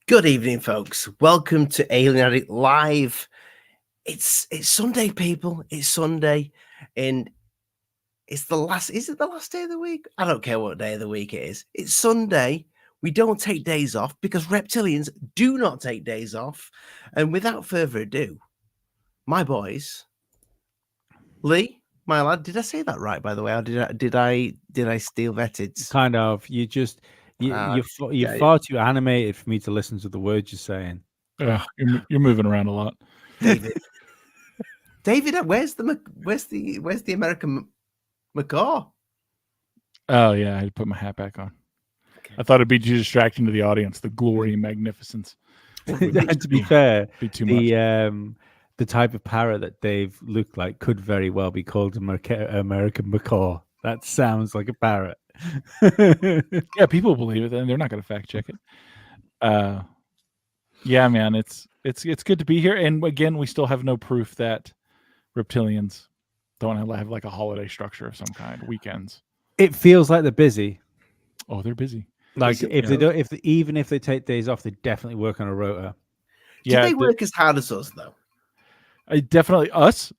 Good evening, folks. Welcome to Alien Addict Live. It's Sunday, people. It's Sunday, and it's the last. Is it the last day of the week? I don't care what day of the week it is. It's Sunday. We don't take days off because reptilians do not take days off. And without further ado, my boys, Lee, my lad. Did I say that right? By the way, or did I steal vetted? Kind of. You're far too animated for me to listen to the words you're saying. Yeah, you're moving around a lot, David. David, where's the American macaw? Oh yeah, I had to put my hat back on. Okay. I thought it'd be too distracting to the audience. The glory and magnificence. And to be fair, be too much. The type of parrot that Dave looked like could very well be called American macaw. That sounds like a parrot. Yeah, people believe it, and they're not going to fact check it. Yeah, man, it's good to be here. And again, we still have no proof that reptilians don't have like a holiday structure of some kind. Weekends. It feels like they're busy. Oh, they're busy. Like even if they take days off, they definitely work on a rota. Do they work as hard as us though? Definitely us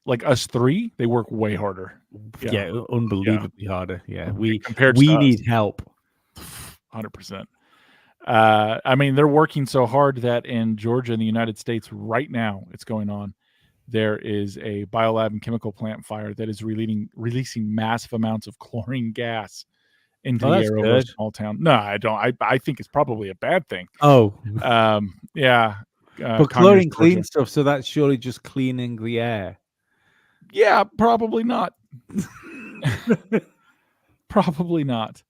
three, they work way harder. Yeah, unbelievably harder. Yeah, we need help. 100%. I mean, they're working so hard that in Georgia, in the United States, right now, it's going on. There is a biolab and chemical plant fire that is releasing massive amounts of chlorine gas into the air over a small town. No, I don't. I think it's probably a bad thing. Oh, yeah. But chlorine cleans stuff, so that's surely just cleaning the air. Yeah, probably not. Probably not.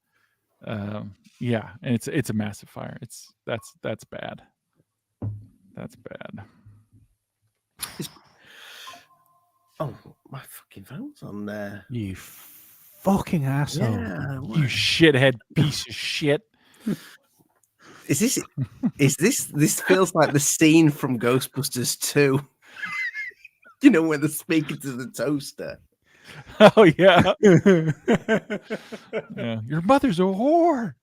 Yeah, and it's a massive fire. That's bad. That's bad. Oh, my fucking phone's on there. You fucking asshole. Yeah, you shithead piece of shit. Is this feels like the scene from Ghostbusters 2? You know, when they're speaking to the toaster. Oh yeah. Yeah. Your mother's a whore.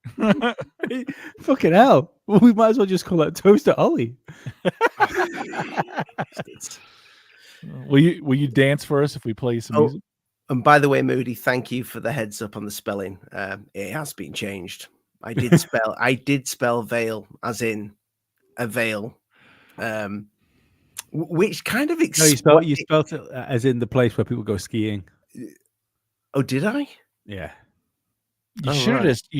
Fucking hell. Well, we might as well just call that Toaster Ollie. Will you dance for us if we play some music? And by the way, Moody, thank you for the heads up on the spelling. It has been changed. I did spell veil as in a veil, which kind of you spelled it as in the place where people go skiing. Oh, did I? Yeah. You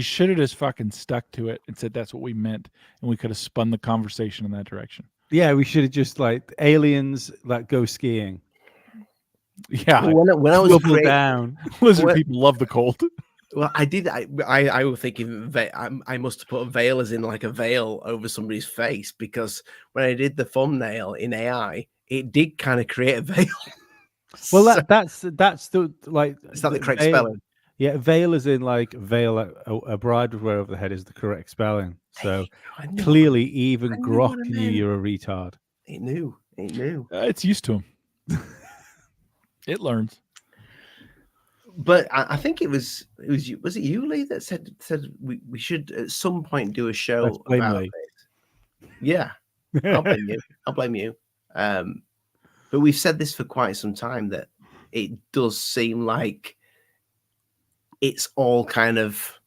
should have just fucking stuck to it and said that's what we meant, and we could have spun the conversation in that direction. Yeah, we should have just like aliens that go skiing. Yeah, when I was down, lizard people love the cold. Well, I did. I was thinking I must have put a veil as in like a veil over somebody's face, because when I did the thumbnail in AI, it did kind of create a veil. Well, that's the like. Is that the correct spelling? Yeah, veil is in like veil. A bride would wear over the head is the correct spelling. So clearly, even Grok knew you're a retard. It knew. It's used to him. It learns. But I think it was it you, Lee, that said we should at some point do a show about it. Yeah, I'll blame you. But we've said this for quite some time that it does seem like it's all kind of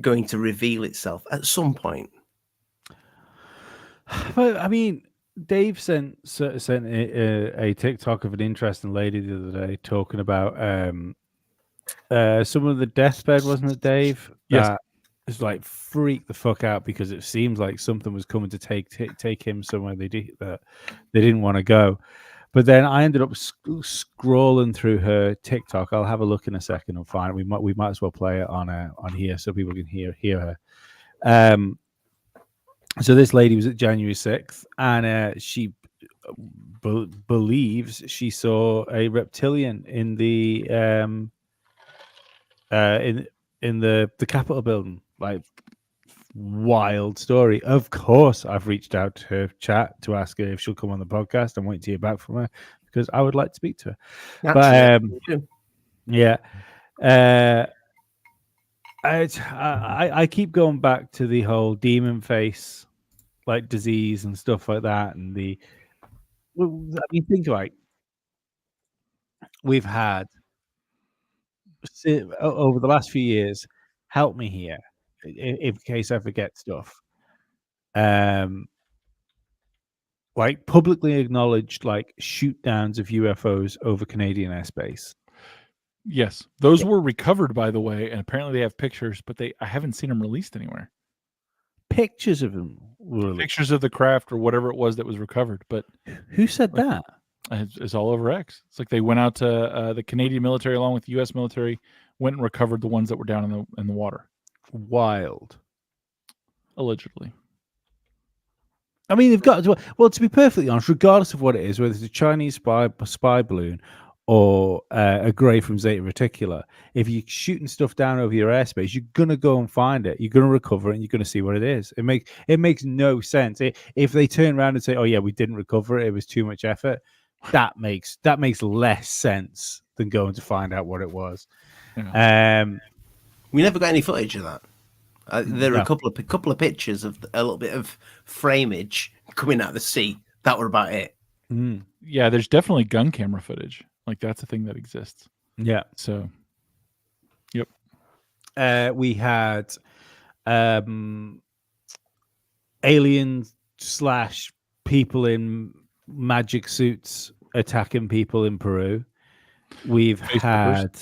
going to reveal itself at some point. But I mean, Dave sent a TikTok of an interesting lady the other day talking about some of the deathbed, wasn't it, Dave? Yes. It's like freak the fuck out because it seems like something was coming to take him somewhere they didn't want to go. But then I ended up scrolling through her TikTok. I'll have a look in a second and find it. We might as well play it on here so people can hear her. So this lady was at January 6th, and she believes she saw a reptilian in the in the Capitol building. Like, wild story. Of course, I've reached out to her chat to ask her if she'll come on the podcast. I'm waiting to hear back from her because I would like to speak to her. Naturally. Yeah. I keep going back to the whole demon face, like disease and stuff like that, and I mean, think about it. We've had over the last few years. Help me here, in case I forget stuff. Like publicly acknowledged, like shoot downs of UFOs over Canadian airspace. Yes, those were recovered, by the way, and apparently they have pictures, but I haven't seen them released anywhere. Pictures of them, really. Pictures of the craft or whatever it was that was recovered. But who said that? It's all over X. It's like they went out to the Canadian military along with the U.S. military, went and recovered the ones that were down in the water. Wild. Allegedly. I mean, they've got to be perfectly honest, regardless of what it is, whether it's a Chinese spy balloon or a Grey from Zeta Reticula, if you're shooting stuff down over your airspace, you're gonna go and find it. You're gonna recover it, and you're gonna see what it is. It makes no sense if they turn around and say, "Oh yeah, we didn't recover it. It was too much effort." That makes less sense than going to find out what it was. Yeah. We never got any footage of that. There are No. a couple of pictures of a little bit of frameage coming out of the sea. That were about it. Mm. Yeah, there's definitely gun camera footage. Like that's a thing that exists. Yeah. So, yep. We had aliens / people in magic suits attacking people in Peru. We've had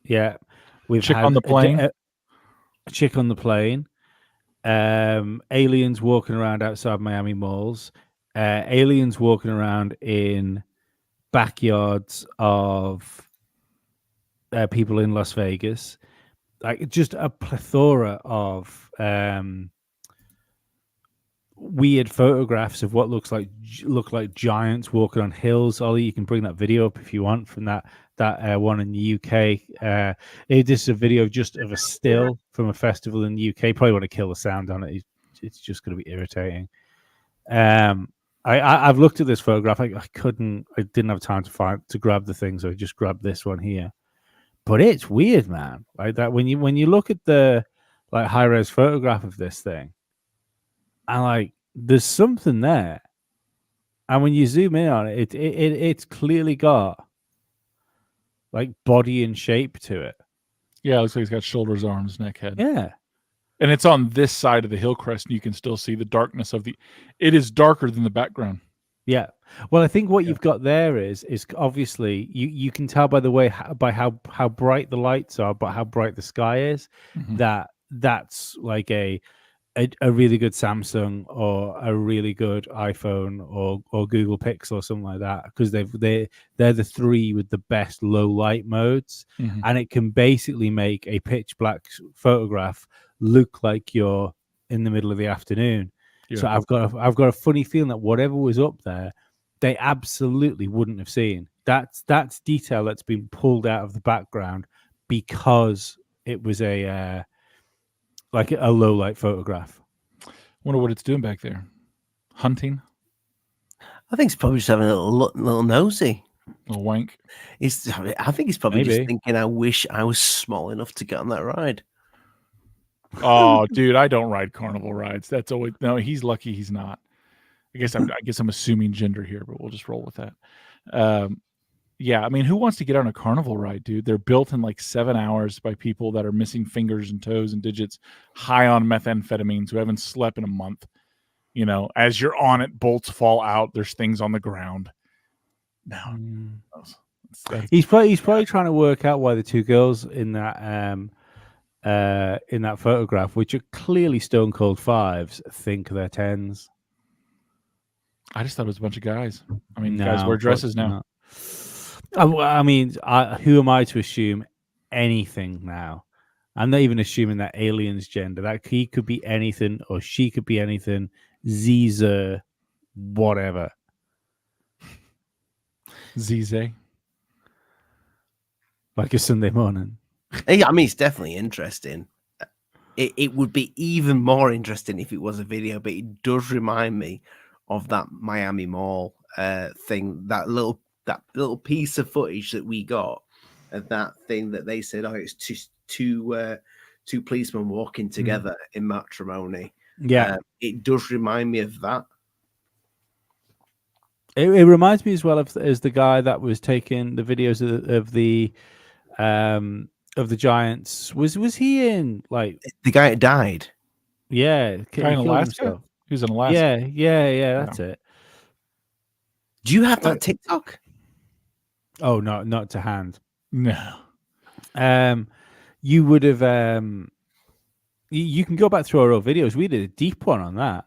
chick on the plane. Chick on the plane. Aliens walking around outside Miami malls. Aliens walking around in backyards of people in Las Vegas. Like just a plethora of weird photographs of what look like giants walking on hills. Ollie, you can bring that video up if you want from that one in the UK. This is a video just of a still from a festival in the UK. Probably want to kill the sound on it. It's just going to be irritating. I've looked at this photograph. I didn't have time to grab the thing, so I just grabbed this one here. But it's weird, man. Like that when you look at the like high res photograph of this thing, and like there's something there, and when you zoom in on it, it's clearly got like body and shape to it. Yeah, it looks like he's got shoulders, arms, neck, head. Yeah. And it's on this side of the hill crest, and you can still see the darkness of it is darker than the background. Yeah. Well, I think what you've got there is obviously you can tell by the way by how bright the lights are, but how bright the sky is, that's like a really good Samsung or a really good iPhone or Google Pixel or something like that, because they're the three with the best low light modes, and it can basically make a pitch black photograph look like you're in the middle of the afternoon. Yeah. So I've got a funny feeling that whatever was up there, they absolutely wouldn't have seen. That's detail that's been pulled out of the background because it was a like a low light photograph. Wonder what it's doing back there. Hunting? I think it's probably just having a little nosy. A wank. I think he's probably just thinking, I wish I was small enough to get on that ride. Oh, dude, I don't ride carnival rides. That's always no. He's lucky he's not. I guess I'm assuming gender here, but we'll just roll with that. Yeah, I mean, who wants to get on a carnival ride, dude? They're built in like 7 hours by people that are missing fingers and toes and digits, high on methamphetamines, who haven't slept in a month. You know, as you're on it, bolts fall out. There's things on the ground. No, he's probably trying to work out why the two girls in that photograph, which are clearly stone cold 5s, think they're 10s. I just thought it was a bunch of guys. I mean, guys wear dresses now. I mean, who am I to assume anything now? I'm not even assuming that alien's gender. That he could be anything, or she could be anything. Ziza, whatever. Zize. Like a Sunday morning. I mean, it's definitely interesting. It would be even more interesting if it was a video, but it does remind me of that Miami Mall thing, that little piece of footage that we got of that thing that they said, oh, it's just two policemen walking together in matrimony. Yeah. It does remind me of that. It reminds me as well of as the guy that was taking the videos of the Giants. Was he in like The guy that died. yeah, Guy he in killed Alaska? himself. He was in Alaska. Yeah, that's it. Do you have But- that TikTok? Oh, not to hand. No. You would have you can go back through our old videos. We did a deep one on that.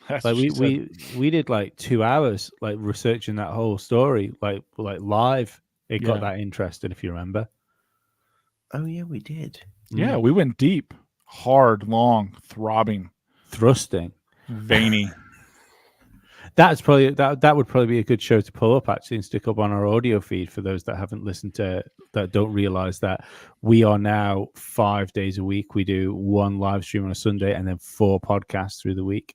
That's Like what she said. we did like 2 hours like researching that whole story, like live. It got Yeah. that interesting, if you remember. Oh yeah, we did. Yeah, we went deep, hard, long, throbbing, Thrusting. veiny. That's probably that would probably be a good show to pull up actually and stick up on our audio feed for those that haven't listened to that don't realize that we are now 5 days a week. We do 1 live stream on a Sunday and then 4 podcasts through the week.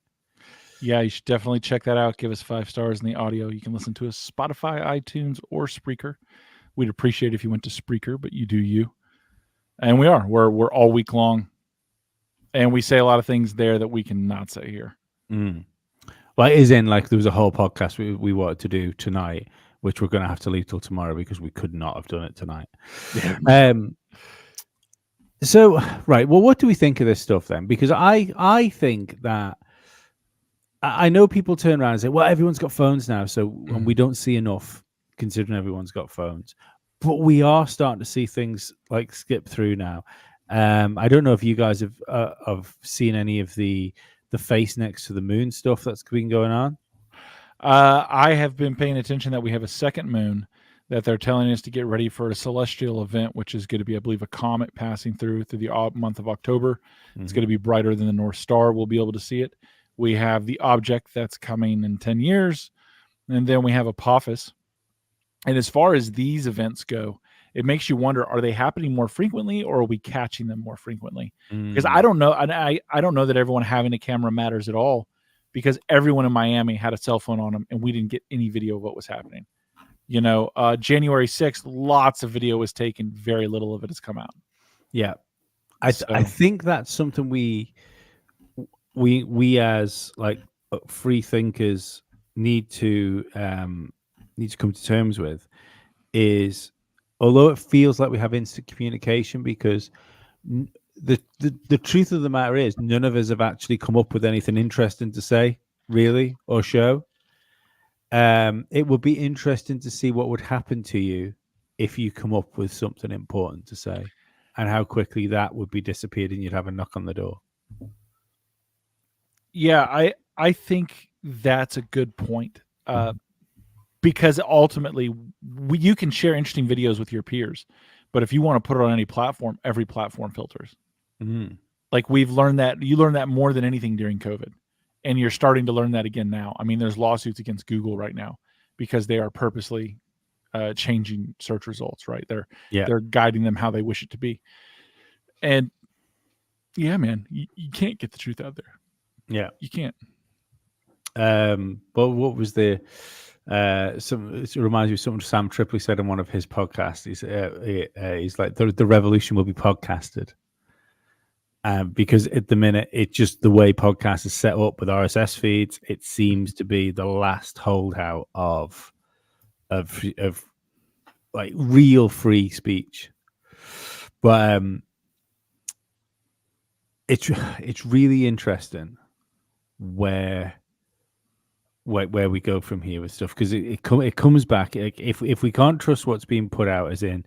Yeah, you should definitely check that out. Give us 5 stars in the audio. You can listen to us Spotify, iTunes, or Spreaker. We'd appreciate if you went to Spreaker, but you do you. And we're all week long, and we say a lot of things there that we cannot say here. Well, it is in like there was a whole podcast we wanted to do tonight, which we're going to have to leave till tomorrow because we could not have done it tonight. Yeah. So right, well, what do we think of this stuff then? Because I think that I know people turn around and say, well, everyone's got phones now, so and we don't see enough considering everyone's got phones. But we are starting to see things like skip through now. I don't know if you guys have seen any of the face next to the moon stuff that's been going on. I have been paying attention that we have a second moon that they're telling us to get ready for a celestial event, which is going to be, I believe, a comet passing through the month of October. It's going to be brighter than the North Star. We'll be able to see it. We have the object that's coming in 10 years, and then we have Apophis. And as far as these events go, it makes you wonder, are they happening more frequently or are we catching them more frequently? Because I don't know. I don't know that everyone having a camera matters at all, because everyone in Miami had a cell phone on them and we didn't get any video of what was happening. You know, January 6th, lots of video was taken. Very little of it has come out. Yeah. I think that's something we as like free thinkers need to come to terms with, is although it feels like we have instant communication, because the truth of the matter is none of us have actually come up with anything interesting to say, really, or show. It would be interesting to see what would happen to you if you come up with something important to say, and how quickly that would be disappeared and you'd have a knock on the door. Yeah, I think that's a good point. Because ultimately you can share interesting videos with your peers, but if you want to put it on any platform, every platform filters. Like we've learned that. You learned that more than anything during COVID, and you're starting to learn that again now. I mean, there's lawsuits against Google right now because they are purposely changing search results, right? They're guiding them how they wish it to be. And yeah, man, you can't get the truth out there. Yeah, you can't. But what was the it reminds me of something Sam Tripoli said in one of his podcasts. He's like, the revolution will be podcasted. Because at the minute, it just the way podcasts is set up with RSS feeds, it seems to be the last holdout of like real free speech. But it's really interesting where we go from here with stuff, because it comes back, if we can't trust what's being put out, as in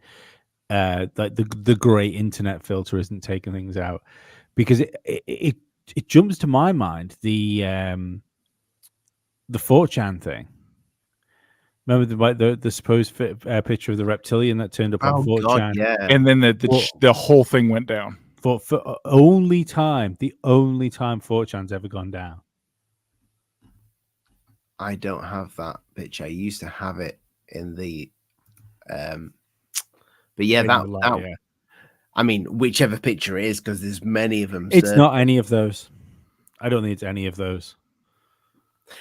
like the great internet filter isn't taking things out, because it jumps to my mind the 4chan thing. Remember the supposed picture of the reptilian that turned up on 4chan? God, yeah. And then the whole thing went down. For the only time 4chan's ever gone down. I don't have that picture. I used to have it in the but yeah, that I mean, whichever picture it is, because there's many of them. It's not any of those. I don't think it's any of those.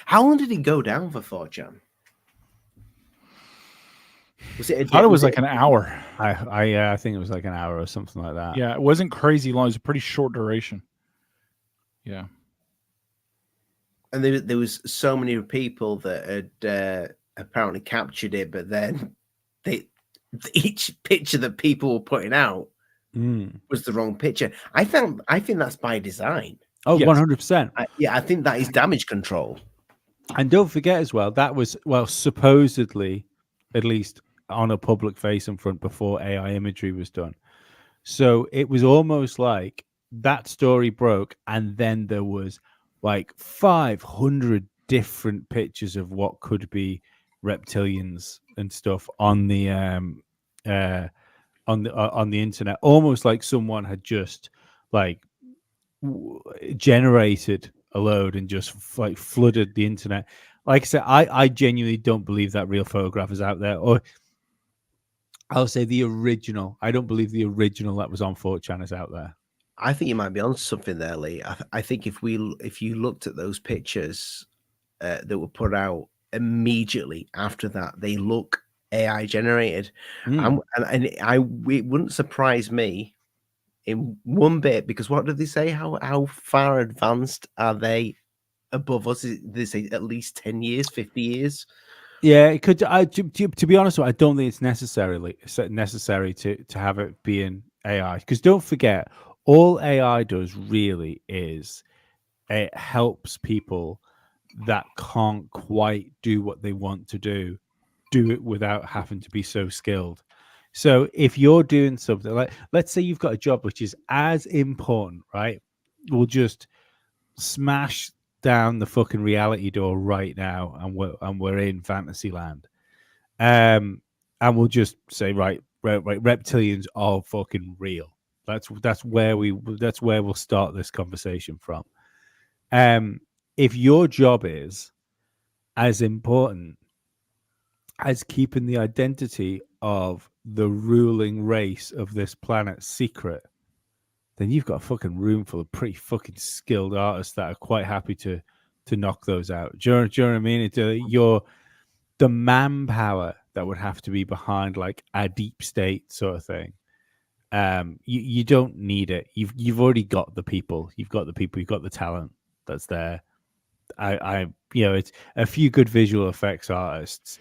How long did it go down for 4chan? I thought it was like an hour. I think it was like an hour or something like that. Yeah, it wasn't crazy long. It was a pretty short duration. Yeah. And there was so many people that had apparently captured it, but then each picture that people were putting out was the wrong picture. I think that's by design. Oh, Yes. 100%. I think that is damage control. And don't forget as well, that was, well, supposedly, at least on a public facing front before AI imagery was done. So it was almost like that story broke, and then there was like 500 different pictures of what could be reptilians and stuff on the on the internet, almost like someone had just like generated a load and just like flooded the internet. Like I said, I genuinely don't believe that real photograph is out there, or I'll say the original. I don't believe the original that was on 4chan is out there. I think you might be on something there, Lee. I think if you looked at those pictures that were put out immediately after that, they look AI generated, and it wouldn't surprise me in one bit, because what did they say? How far advanced are they above us? They say at least 10 years, 50 years. Yeah, it could. To be honest, I don't think it's necessary to have it being AI, because don't forget, all AI does really is it helps people that can't quite do what they want to do it without having to be so skilled. So if you're doing something like, let's say you've got a job which is as important, right? We'll just smash down the fucking reality door right now, and we're in fantasy land. And we'll just say, right, reptilians are fucking real. That's where we'll start this conversation from. If your job is as important as keeping the identity of the ruling race of this planet secret, then you've got a fucking room full of pretty fucking skilled artists that are quite happy to knock those out. Do you know what I mean? The manpower that would have to be behind like a deep state sort of thing. You don't need it. You've already got the people. You've got the talent that's there. It's a few good visual effects artists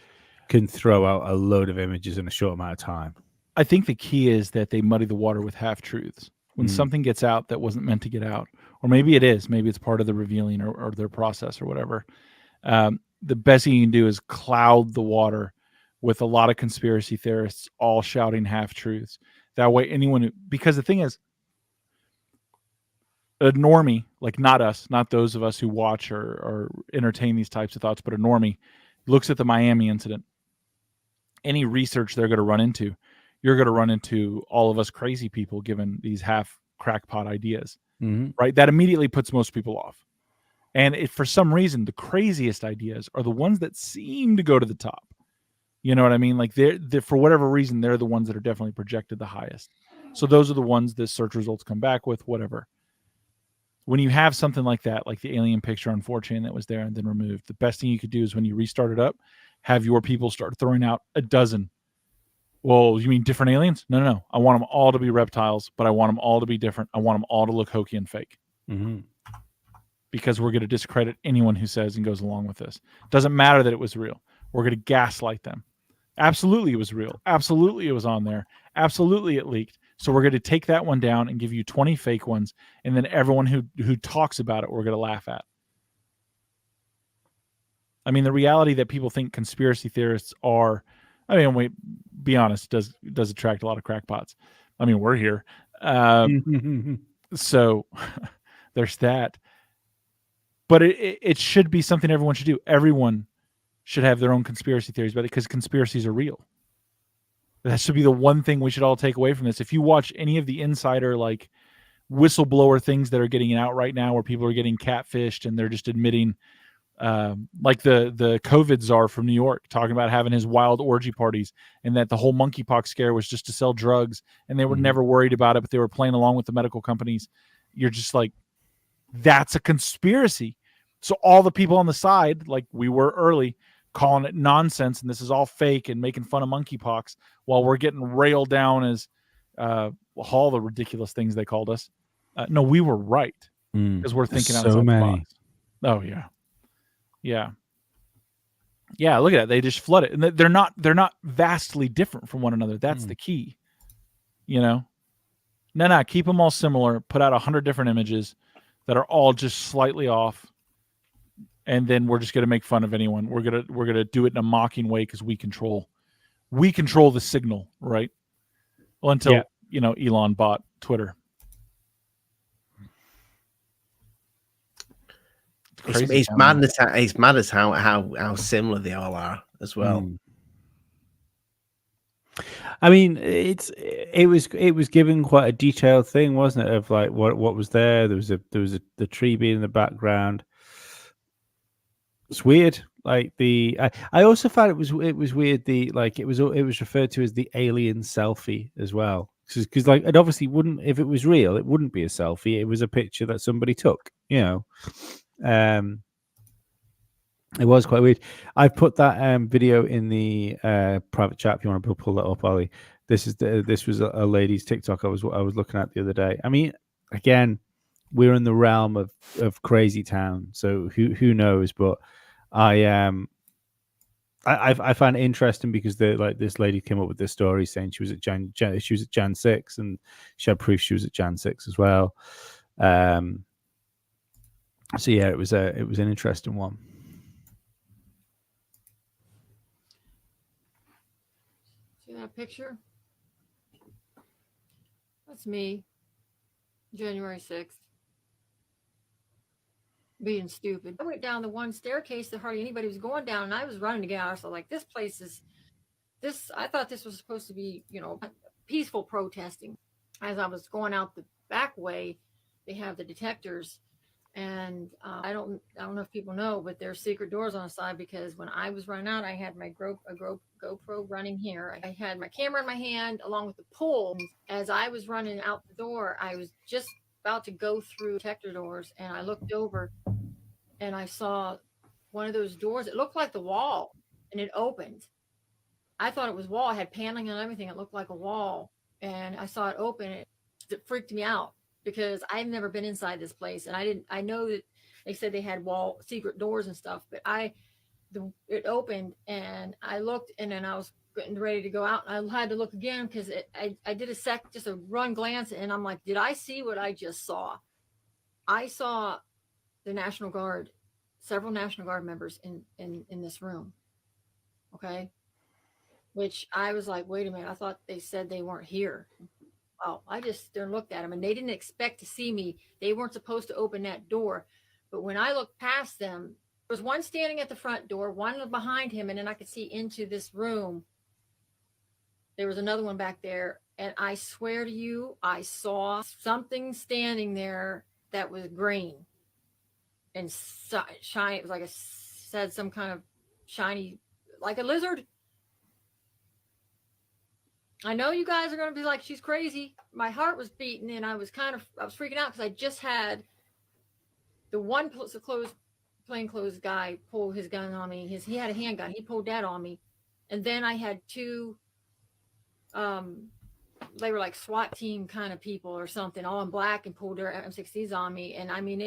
can throw out a load of images in a short amount of time. I think the key is that they muddy the water with half truths. When something gets out that wasn't meant to get out, or maybe it is, maybe it's part of the revealing or their process or whatever. The best thing you can do is cloud the water with a lot of conspiracy theorists all shouting half truths. That way, because the thing is, a normie, like not us, not those of us who watch or entertain these types of thoughts, but a normie looks at the Miami incident. Any research they're going to run into, you're going to run into all of us crazy people giving these half crackpot ideas, right? That immediately puts most people off. And for some reason, the craziest ideas are the ones that seem to go to the top. You know what I mean? Like they're for whatever reason, they're the ones that are definitely projected the highest. So those are the ones that search results come back with, whatever. When you have something like that, like the alien picture on 4chan that was there and then removed, the best thing you could do is when you restart it up, have your people start throwing out a dozen. Well, you mean different aliens? No. I want them all to be reptiles, but I want them all to be different. I want them all to look hokey and fake. Because we're going to discredit anyone who says and goes along with this. Doesn't matter that it was real. We're going to gaslight them. Absolutely it was real. Absolutely it was on there. Absolutely it leaked. So we're going to take that one down and give you 20 fake ones, and then everyone who talks about it, we're going to laugh at. I mean, the reality that people think conspiracy theorists are, I mean, we be honest, does attract a lot of crackpots. I mean, we're here. So there's that. But it should be something everyone should do. Everyone should have their own conspiracy theories about it, because conspiracies are real. That should be the one thing we should all take away from this. If you watch any of the insider, like whistleblower things that are getting out right now, where people are getting catfished and they're just admitting, like the COVID czar from New York talking about having his wild orgy parties, and that the whole monkeypox scare was just to sell drugs, and they were never worried about it, but they were playing along with the medical companies. You're just like, that's a conspiracy. So all the people on the side, like we were early, calling it nonsense and this is all fake and making fun of monkeypox, while we're getting railed down as all the ridiculous things they called us. No, we were right, because we're thinking outside the box. Oh yeah. Yeah. Yeah, look at that. They just flood it. And they're not vastly different from one another. That's the key. You know? No, keep them all similar. Put out 100 different images that are all just slightly off. And then we're just going to make fun of anyone. We're going to do it in a mocking way cuz we control the signal, right? Well, until, Elon bought Twitter. It's madness. It's madness how similar they all are as well. I mean, it was given quite a detailed thing, wasn't it? Of like what was there. There was the tree being in the background. It's weird. Like I also found it was weird. It was referred to as the alien selfie as well, because like it obviously wouldn't, if it was real, it wouldn't be a selfie. It was a picture that somebody took. It was quite weird. I put that video in the private chat. If you want to pull that up, Ollie. This was a lady's TikTok I was looking at the other day. I mean, again, we're in the realm of crazy town, so who knows? But I find it interesting because this lady came up with this story saying she was at Jan 6, and she had proof she was at Jan 6 as well. So yeah, it was an interesting one. See that picture? That's me, January 6th. Being stupid. I went down the one staircase that hardly anybody was going down, and I was running to get out. So, like, this place is I thought this was supposed to be, peaceful protesting. As I was going out the back way, they have the detectors. And I don't know if people know, but there's secret doors on the side, because when I was running out, I had my GoPro running here. I had my camera in my hand along with the pole. And as I was running out the door, I was just about to go through detector doors, and I looked over and I saw one of those doors. It looked like the wall, and it opened. I thought it was wall. I had paneling and everything. It looked like a wall, and I saw it open. It freaked me out, because I've never been inside this place, and I know that they said they had secret doors and stuff, but it opened, and I looked, and then I was getting ready to go out, and I had to look again, because I did just a run glance, and I'm like, did I see what I just saw? I saw the National Guard, several National Guard members in this room. Okay. Which I was like, wait a minute, I thought they said they weren't here. Well, I just stood and looked at them, and they didn't expect to see me. They weren't supposed to open that door. But when I looked past them, there was one standing at the front door, one behind him, and then I could see into this room. There was another one back there, and I swear to you, I saw something standing there that was green and shiny. It was like said some kind of shiny, like a lizard. I know you guys are going to be like, she's crazy. My heart was beating, and I was freaking out, because I just had the one plainclothes guy pull his gun on me. He had a handgun. He pulled that on me. And then I had two, they were like SWAT team kind of people or something, all in black, and pulled their M60s on me. And I mean,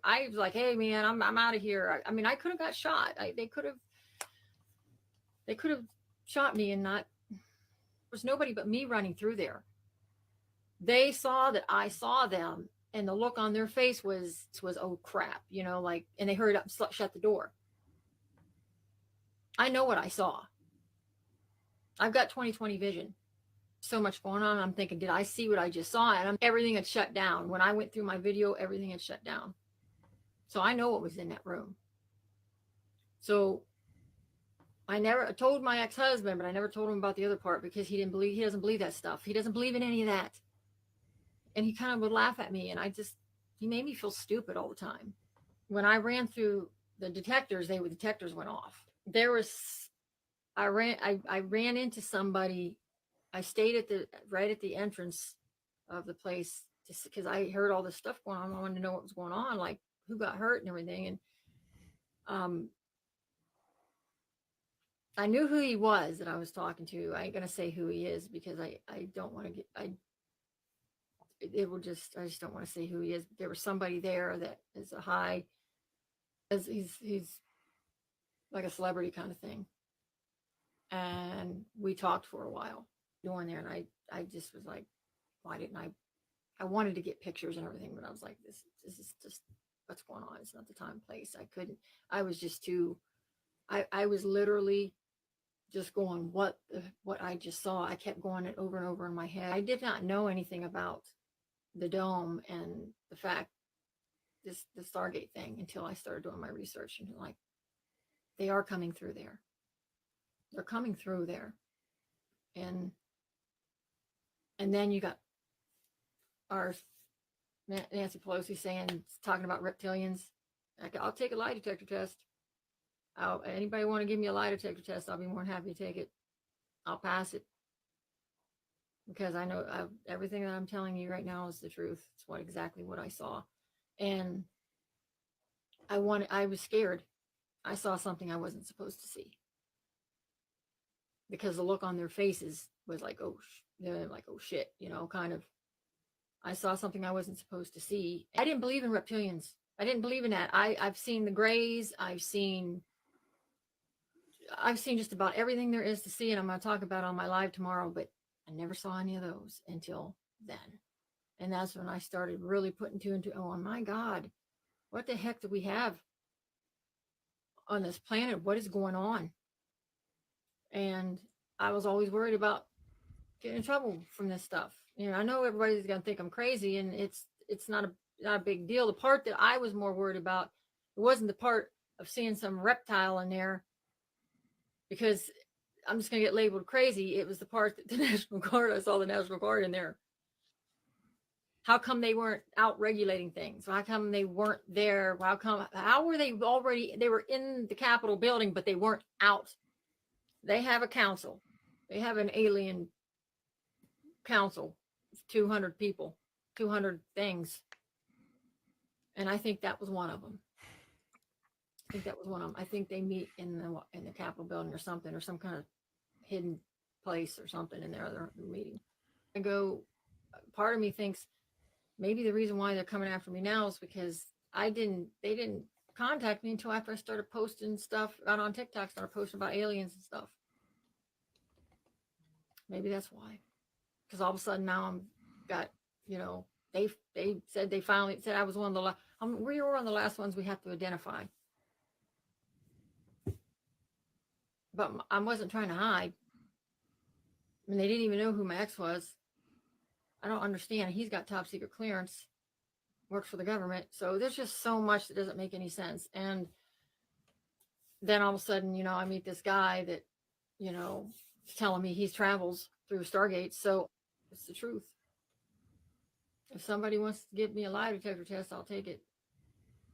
I was like, hey man, I'm out of here. I mean, I could have got shot. They could have shot me, and not, was nobody but me running through there. They saw that I saw them, and the look on their face was oh crap, like, and they hurried up and shut the door. I know what I saw. I've got 20/20 vision. So much going on. I'm thinking, did I see what I just saw? And everything had shut down. When I went through my video, everything had shut down. So I know what was in that room. So I never told my ex-husband, but I never told him about the other part, because he doesn't believe that stuff. He doesn't believe in any of that. And he kind of would laugh at me, and he made me feel stupid all the time. When I ran through the detectors, detectors went off. I ran into somebody. I stayed right at the entrance of the place, just because I heard all this stuff going on. I wanted to know what was going on, like who got hurt and everything. And I knew who he was that I was talking to. I ain't gonna say who he is, because I don't want to get I just don't want to say who he is. There was somebody there that is he's like a celebrity kind of thing. And we talked for a while doing there. And I just was like, why didn't I wanted to get pictures and everything, but I was like, this is just what's going on. It's not the time and place. I couldn't, I was just too, I was literally just going, what I just saw. I kept going it over and over in my head. I did not know anything about the dome and the fact the Stargate thing until I started doing my research, and like, they are coming through there. They're coming through there. And then you got our Nancy Pelosi talking about reptilians. I'll take a lie detector test. Anybody want to give me a lie detector test? I'll be more than happy to take it. I'll pass it. Because I know everything that I'm telling you right now is the truth. It's exactly what I saw. And I was scared. I saw something I wasn't supposed to see. Because the look on their faces was like, they're like, oh shit, kind of. I saw something I wasn't supposed to see. I didn't believe in reptilians. I didn't believe in that. I've seen the Greys. I've seen just about everything there is to see, and I'm going to talk about on my live tomorrow, but I never saw any of those until then. And that's when I started really putting two and two. Oh my God, what the heck do we have on this planet? What is going on? And I was always worried about getting in trouble from this stuff. I know everybody's going to think I'm crazy, and it's not a big deal. The part that I was more worried about, it wasn't the part of seeing some reptile in there, because I'm just going to get labeled crazy. It was the part that the National Guard, I saw the National Guard in there. How come they weren't out regulating things? How come they weren't there? How were they were in the Capitol building, but they weren't out? They have a council. They have an alien council, 200 people, 200 things. And I think that was one of them. I think they meet in the Capitol building or something, or some kind of hidden place or something in there. They're meeting. Part of me thinks maybe the reason why they're coming after me now is because they didn't contact me until after I started posting stuff, got on TikTok, started posting about aliens and stuff. Maybe that's why. Because all of a sudden now they said they finally said I was one of the last. We were one of the last ones we have to identify. But I wasn't trying to hide. I mean, they didn't even know who my ex was. I don't understand. He's got top secret clearance, works for the government. So there's just so much that doesn't make any sense. And then all of a sudden, I meet this guy that, telling me he travels through Stargate. So it's the truth. If somebody wants to give me a lie detector test, I'll take it.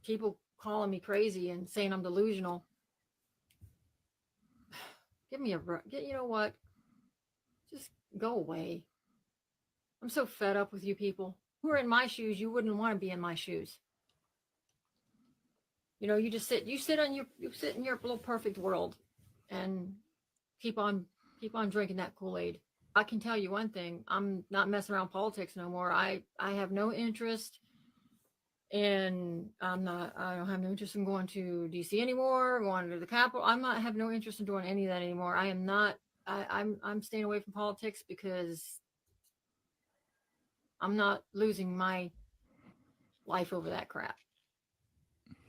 People calling me crazy and saying I'm delusional. Give me you know what? Just go away. I'm so fed up with you people who are in my shoes. You wouldn't want to be in my shoes. You just sit in your little perfect world and keep on drinking that Kool-Aid. I can tell you one thing. I'm not messing around politics no more. I have no interest in, I don't have no interest in going to DC anymore, going to the Capitol. I have no interest in doing any of that anymore. I am not, I'm staying away from politics because I'm not losing my life over that crap.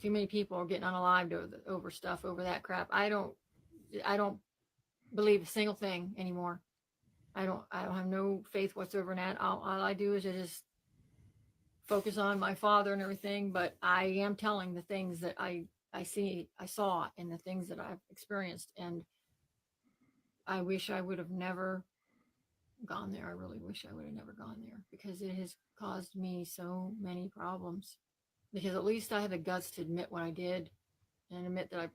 Too many people are getting unalived over stuff, over that crap. I don't believe a single thing anymore. I don't have no faith whatsoever in that. All I do is I just focus on my father and everything. But I am telling the things that I saw, and the things that I've experienced. And I wish I would have never gone there. I really wish I would have never gone there, because it has caused me so many problems. Because at least I had the guts to admit what I did, and admit that I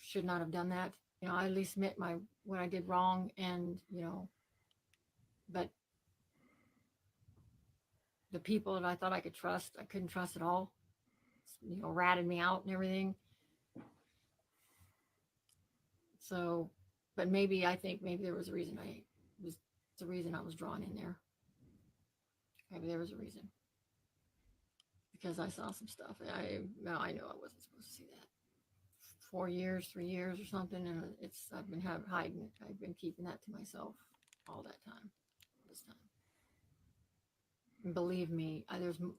should not have done that. I at least admit what I did wrong, and but the people that I thought I could trust, I couldn't trust at all. Ratted me out and everything. So, but maybe there was a reason it's the reason I was drawn in there. Maybe there was a reason. Because I saw some stuff. I know I wasn't supposed to see that. 4 years, 3 years or something, and I've been hiding it. I've been keeping that to myself all that time. This time, and believe me,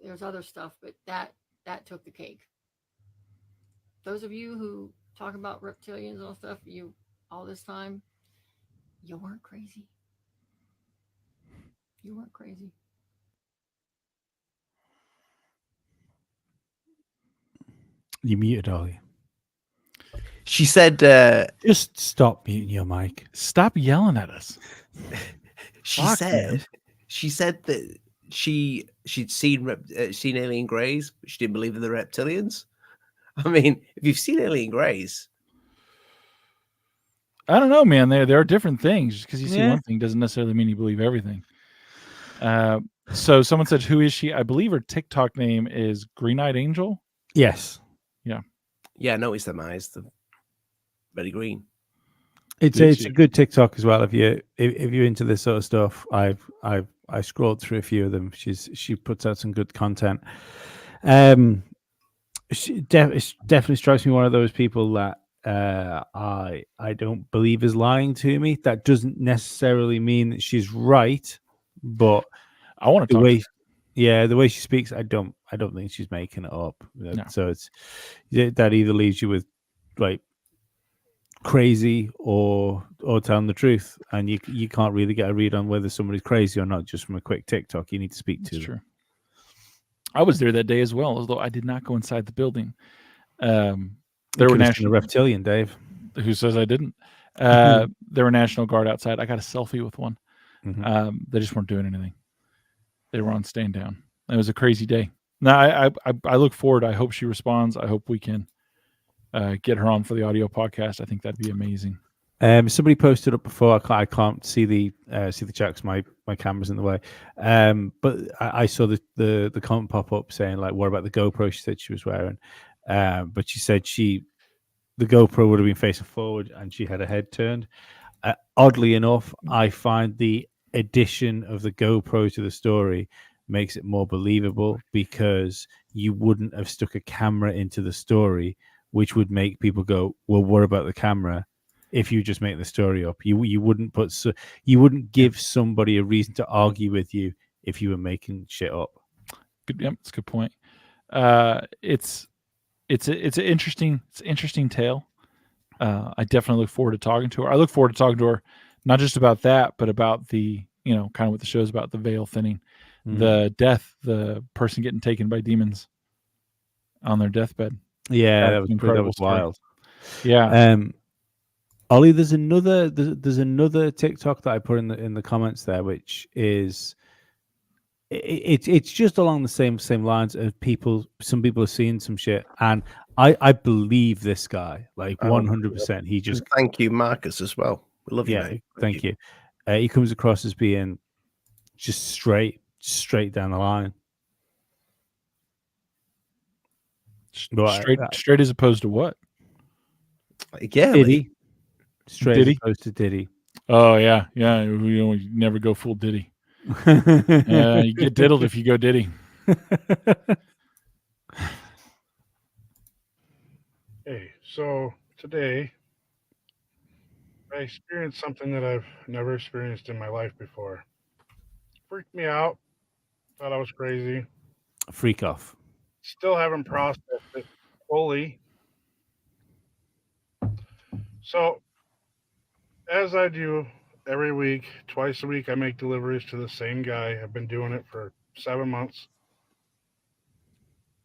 there's other stuff, but that took the cake. Those of you who talk about reptilians and all stuff, you all this time, you weren't crazy. You weren't crazy. You muted, Ollie. She said. Just stop muting your mic. Stop yelling at us. She Fuck, said. man. She said that she'd seen alien greys, but she didn't believe in the reptilians. I mean, if you've seen alien greys, I don't know, man. There are different things. Just because you see Yeah. one thing doesn't necessarily mean you believe everything. So someone said, "Who is she?" I believe her TikTok name is Green Eyed Angel. Yes. yeah, I noticed them eyes. They're very green. It's Did a you? good TikTok as well. If you're into this sort of stuff, I scrolled through a few of them. She puts out some good content. She definitely strikes me one of those people that I don't believe is lying to me. That doesn't necessarily mean that she's right, but I want to the talk. way, yeah, the way she speaks, I don't think she's making it up. No. So it's that either leaves you with like crazy or telling the truth, and you can't really get a read on whether somebody's crazy or not just from a quick TikTok. You need to speak to That's them. true. I was there that day as well, although I did not go inside the building. There were a national. reptilian, Dave. Who says I didn't? There were National Guard outside. I got a selfie with one. Mhm. They just weren't doing anything. They were on stand down. It was a crazy day. Now I look forward. I hope she responds. I hope we can get her on for the audio podcast. I think that'd be amazing. Somebody posted up before. I can't see the chat because my camera's in the way. But I saw the comment pop up saying like, "What about the GoPro?" She said she was wearing, but she said the GoPro would have been facing forward and she had her head turned. Oddly enough, I find the addition of the GoPro to the story makes it more believable because you wouldn't have stuck a camera into the story, which would make people go, "Well, what about the camera?" If you just make the story up, you wouldn't you wouldn't give somebody a reason to argue with you if you were making shit up. Good, yep, that's a good point. It's an interesting tale. I definitely look forward to talking to her. I look forward to talking to her, not just about that, but about the kind of what the show's about, the veil thinning, the death, the person getting taken by demons on their deathbed. Yeah, That's that an incredible was story. wild. Yeah. Ollie, there's another TikTok that I put in the comments there, which is it's just along the same lines of some people are seeing some shit, and I believe this guy like 100%. He just Thank you, Marcus, as well. We love you, mate. Thank you. He comes across as being just straight down the line. Straight as opposed to what? Yeah, Diddy. Straight Diddy? as opposed to Diddy. Oh yeah. You never go full Diddy. You get diddled if you go Diddy. Hey, so today I experienced something that I've never experienced in my life before. Freaked me out. Thought I was crazy. Freak off. Still haven't processed it fully. So, as I do every week, twice a week, I make deliveries to the same guy. I've been doing it for 7 months.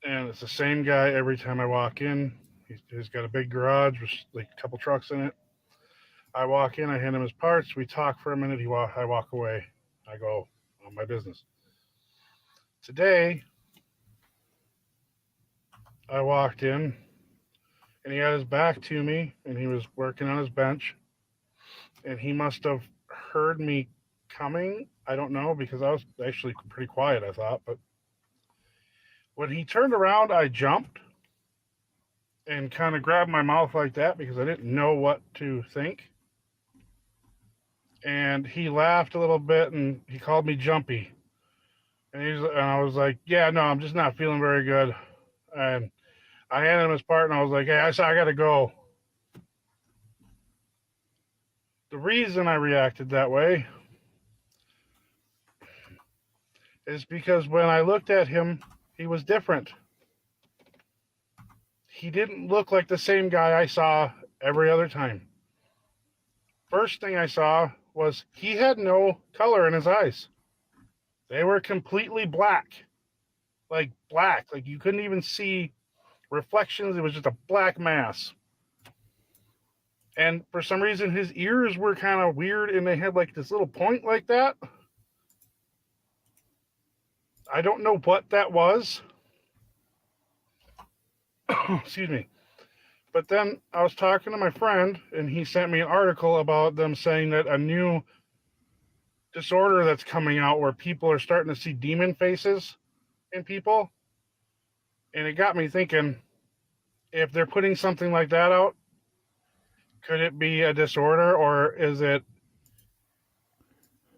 And it's the same guy every time I walk in. He's got a big garage with like a couple trucks in it. I walk in, I hand him his parts. We talk for a minute. I walk away. I go on my business. Today, I walked in, and he had his back to me, and he was working on his bench. And he must have heard me coming. I don't know, because I was actually pretty quiet, I thought. But when he turned around, I jumped and kind of grabbed my mouth like that because I didn't know what to think. And he laughed a little bit, and he called me jumpy. And I was like, "Yeah, no, I'm just not feeling very good." And I handed him his part, and I was like, "Hey, I got to go." reason I reacted that way is because when I looked at him, he was different. He didn't look like the same guy I saw every other time. First thing I saw was he had no color in his eyes. They were completely black. Like black. Like you couldn't even see reflections. It was just a black mass. And for some reason, his ears were kind of weird and they had like this little point like that. I don't know what that was. Excuse me. But then I was talking to my friend and he sent me an article about them saying that a new disorder that's coming out where people are starting to see demon faces in people. And it got me thinking, if they're putting something like that out, could it be a disorder, or is it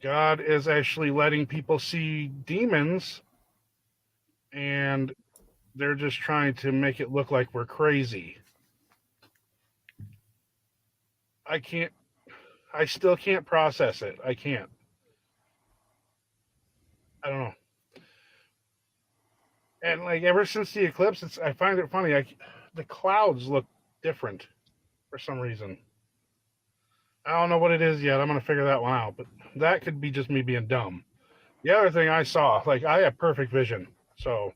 God is actually letting people see demons and they're just trying to make it look like we're crazy? I still can't process it. I can't. I don't know. And like ever since the eclipse, I find it funny. The clouds look different for some reason. I don't know what it is yet. I'm gonna figure that one out. But that could be just me being dumb. The other thing I saw, like I have perfect vision, so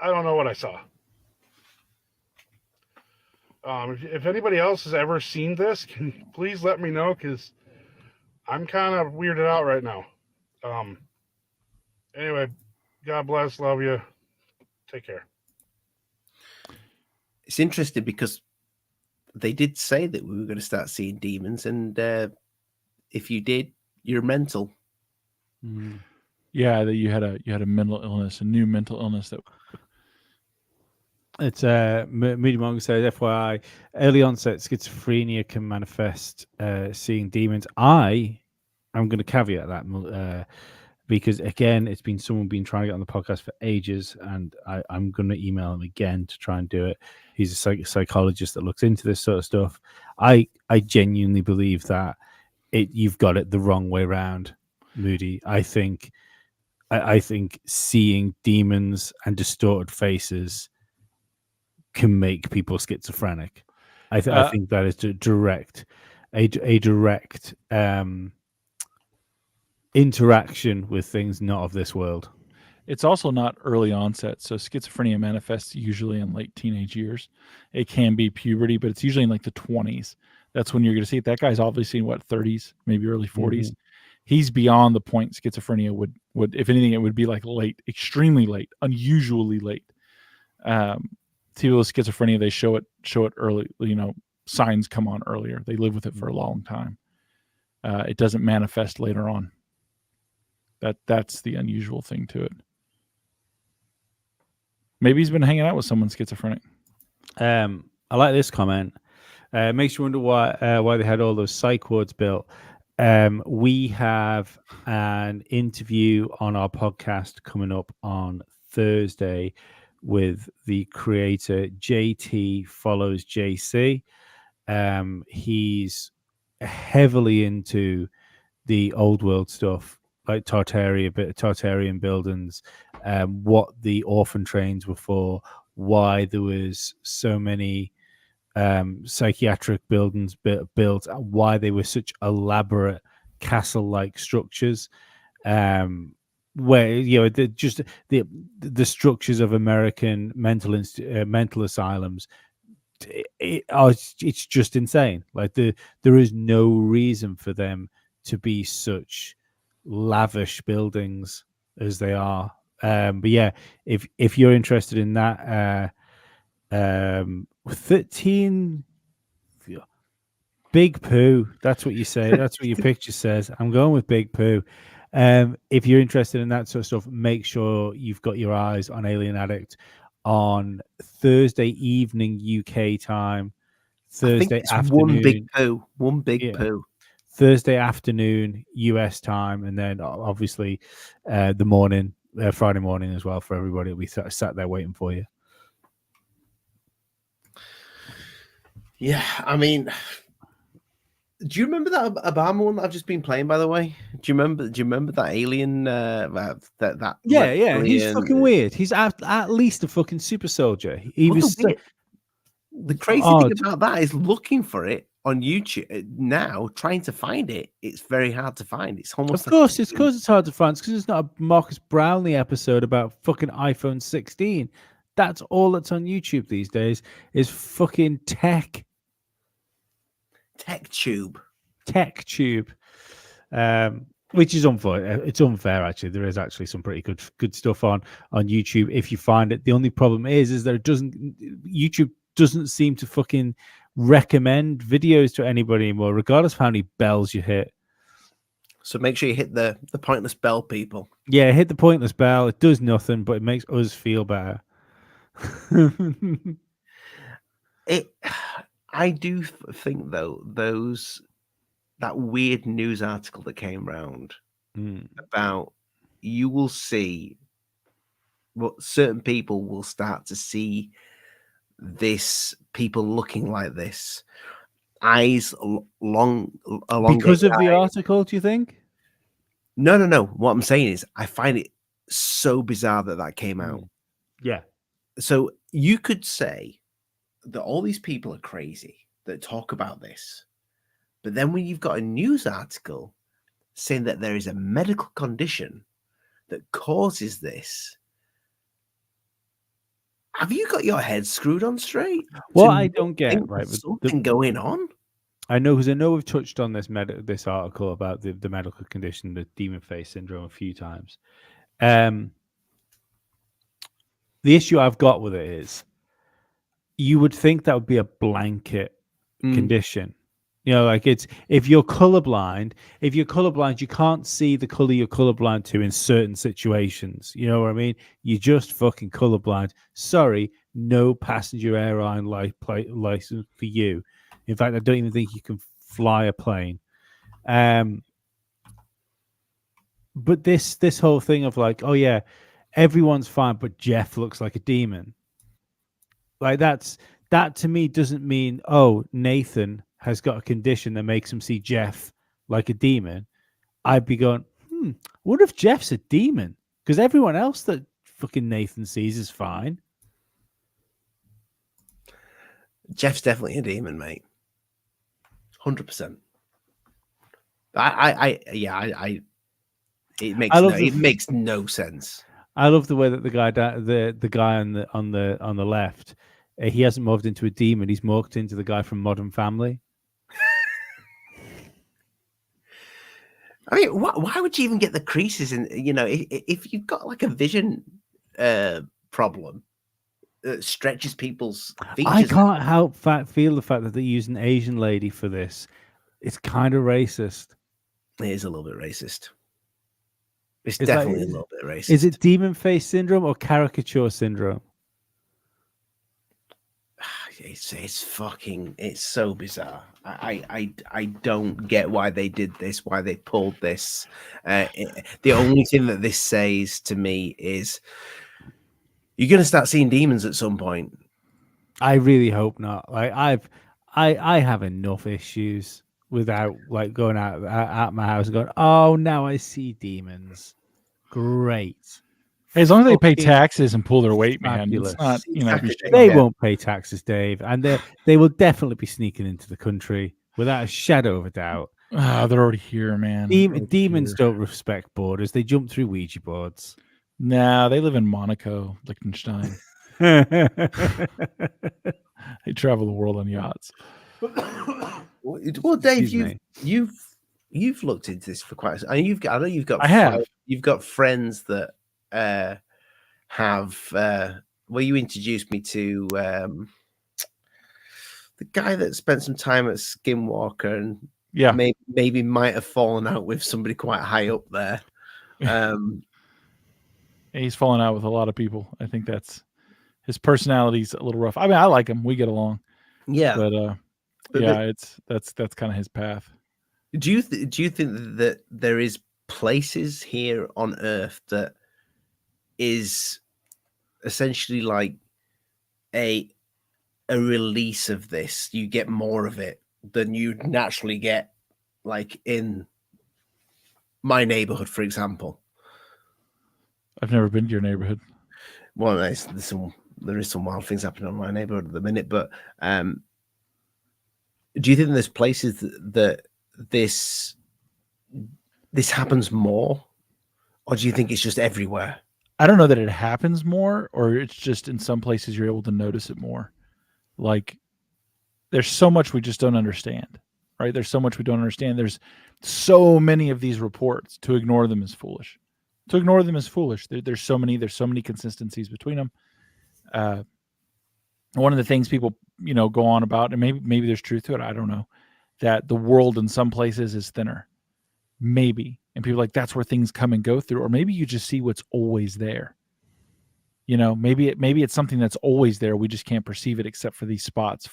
I don't know what I saw. If anybody else has ever seen this, can you please let me know, because I'm kind of weirded out right now. Anyway, God bless, love you, take care. It's interesting because they did say that we were going to start seeing demons, and if you did, you're mental. Yeah, that you had a mental illness, a new mental illness that. It's Moody Monk says, FYI, early onset schizophrenia can manifest seeing demons. I'm going to caveat that because again, it's been someone been trying to get on the podcast for ages, and I'm going to email him again to try and do it. He's a psychologist that looks into this sort of stuff. I genuinely believe that you've got it the wrong way around, Moody. I think seeing demons and distorted faces can make people schizophrenic. I think that is a direct interaction with things not of this world. It's also not early onset, so schizophrenia manifests usually in late teenage years. It can be puberty, but it's usually in like the 20s. That's when you're going to see it. That guy's obviously in 30s, maybe early 40s. Mm-hmm. He's beyond the point schizophrenia would, if anything, it would be like late, extremely late, unusually late. People with schizophrenia, they show it early. Signs come on earlier. They live with it for a long time. It doesn't manifest later on. That's the unusual thing to it. Maybe he's been hanging out with someone schizophrenic. I like this comment. Makes you wonder why they had all those psych wards built. We have an interview on our podcast coming up on Thursday with the creator JT Follows JC. He's heavily into the old world stuff, like Tartarian buildings, what the orphan trains were for, why there was so many psychiatric buildings built, why they were such elaborate castle-like structures, where the structures of American mental asylums. It's just insane. Like there is no reason for them to be such lavish buildings as they are. But yeah, if you're interested in that, 13 Big Pooh. That's what you say. That's what your picture says. I'm going with Big Pooh. If you're interested in that sort of stuff, make sure you've got your eyes on Alien Addict on Thursday evening UK time. Thursday afternoon. One big poo. Thursday afternoon US time, and then obviously the morning, Friday morning as well for everybody. We sat there waiting for you. Yeah, I mean, Do you remember that Obama one that I've just been playing? By the way, do you remember that alien? That Yeah. He's reptilian- fucking weird. He's at least a fucking super soldier. He Well, was the crazy odd. thing about that is looking for it on YouTube now, trying to find it. It's very hard to find. It's almost Of course, it's hard to find. It's because it's not a Marcus Brownlee episode about fucking iPhone 16. That's all that's on YouTube these days is fucking tech tube. Which is unfair. It's unfair actually. There is actually some pretty good stuff on YouTube if you find it. The only problem is that YouTube doesn't seem to fucking recommend videos to anybody anymore, regardless of how many bells you hit. So make sure you hit the pointless bell, people. Yeah, hit the pointless bell. It does nothing, but it makes us feel better. I do think though that weird news article that came round about, you will see what certain people will start to see this, people looking like this, eyes long because of the article. Do you think? No. What I'm saying is, I find it so bizarre that came out. Yeah. So you could say that all these people are crazy that talk about this, but then when you've got a news article saying that there is a medical condition that causes this, have you got your head screwed on straight? Well, I don't get right. Something going on. I know, because I know we've touched on this article about the medical condition, the demon face syndrome, a few times. The issue I've got with it is, you would think that would be a blanket condition. You know, like if you're colorblind, you can't see the color you're colorblind to in certain situations. You know what I mean? You're just fucking colorblind. Sorry, no passenger airline license for you. In fact, I don't even think you can fly a plane. But this whole thing of like, oh yeah, everyone's fine, but Jeff looks like a demon. Like that to me doesn't mean, oh, Nathan has got a condition that makes him see Jeff like a demon. I'd be going, what if Jeff's a demon? Because everyone else that fucking Nathan sees is fine. Jeff's definitely a demon, mate. 100%. It makes no sense. I love the way that the guy on the left, he hasn't morphed into a demon. He's morphed into the guy from Modern Family. I mean, why would you even get the creases in? You know, if you've got like a vision problem that stretches people's features. I can't help feel the fact that they use an Asian lady for this. It's kind of racist. It is a little bit racist. It's definitely a little bit racist. Is it demon face syndrome or caricature syndrome? It's so bizarre. I don't get why they did this, why they pulled this. The only thing that this says to me is, you're going to start seeing demons at some point. I really hope not. Like I have enough issues without like going out at my house and going, oh, now I see demons. Great. As long as they pay taxes and pull their weight, man. It's not, they won't pay taxes, Dave, and they will definitely be sneaking into the country without a shadow of a doubt. They're already here, man. Demons don't respect borders. They jump through Ouija boards. Nah, they live in Monaco, Liechtenstein. They travel the world on yachts. Well, Dave, you've looked into this for quite. I know you've got. I have. You've got friends that have. Well, you introduced me to the guy that spent some time at Skinwalker, and maybe might have fallen out with somebody quite high up there. He's fallen out with a lot of people. I think that's his personality's a little rough. I mean, I like him. We get along. Yeah, but that's kind of his path. Do you think that there is places here on Earth that is essentially like a release of this? You get more of it than you'd naturally get, like in my neighborhood, for example. I've never been to your neighborhood. Well, there is some wild things happening in my neighborhood at the minute, but do you think there's places that this happens more, or do you think it's just everywhere? I don't know that it happens more, or it's just in some places you're able to notice it more. Like, there's so much we just don't understand, right? There's so much we don't understand. There's so many of these reports. To ignore them is foolish. There's so many consistencies between them. One of the things people, go on about, and maybe there's truth to it, I don't know, that the world in some places is thinner. Maybe. And people are like, that's where things come and go through. Or maybe you just see what's always there. Maybe it's something that's always there. We just can't perceive it except for these spots.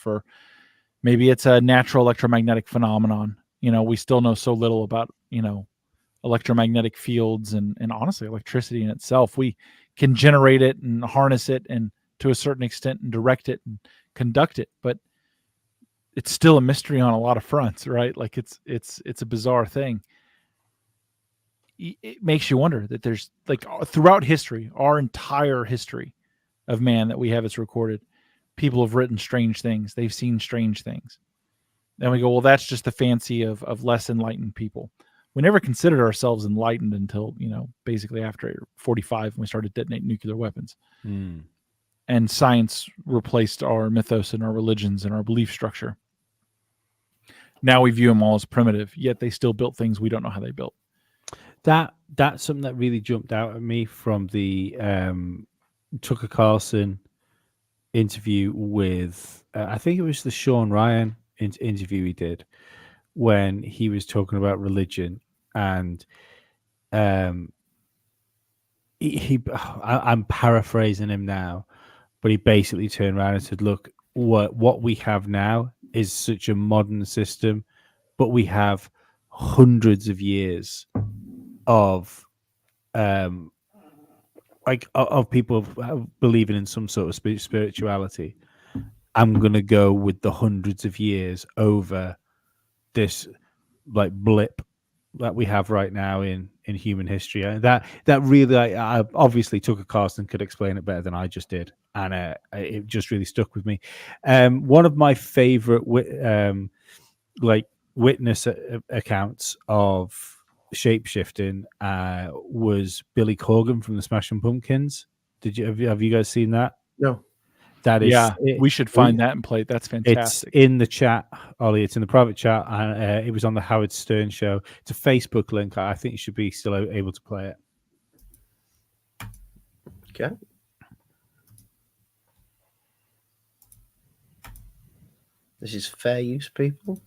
Maybe it's a natural electromagnetic phenomenon. We still know so little about, electromagnetic fields and honestly electricity in itself. We can generate it and harness it and to a certain extent and direct it and conduct it, but it's still a mystery on a lot of fronts, right? Like it's a bizarre thing. It makes you wonder that there's, like, throughout history, our entire history of man that we have is recorded, people have written strange things. They've seen strange things. Then we go, well, that's just the fancy of less enlightened people. We never considered ourselves enlightened until, basically after 45, when we started detonating nuclear weapons. And science replaced our mythos and our religions and our belief structure. Now we view them all as primitive, yet they still built things we don't know how they built. That's something that really jumped out at me from the Tucker Carlson interview with, I think it was the Sean Ryan interview he did, when he was talking about religion, and I'm paraphrasing him now, but he basically turned around and said, look, what we have now is such a modern system, but we have hundreds of years of of people believing in some sort of spirituality. I'm gonna go with the hundreds of years over this like blip that we have right now in human history. That really, I obviously Tucker Carlson could explain it better than I just did, and it just really stuck with me. One of my favorite witness accounts of shape-shifting was Billy Corgan from the Smashing Pumpkins. Have you guys seen that? No. That is, we should find that and play it. That's fantastic. It's in the chat, Ollie. It's in the private chat, and it was on the Howard Stern show. It's a Facebook link. I think you should be still able to play it. Okay. This is fair use, people.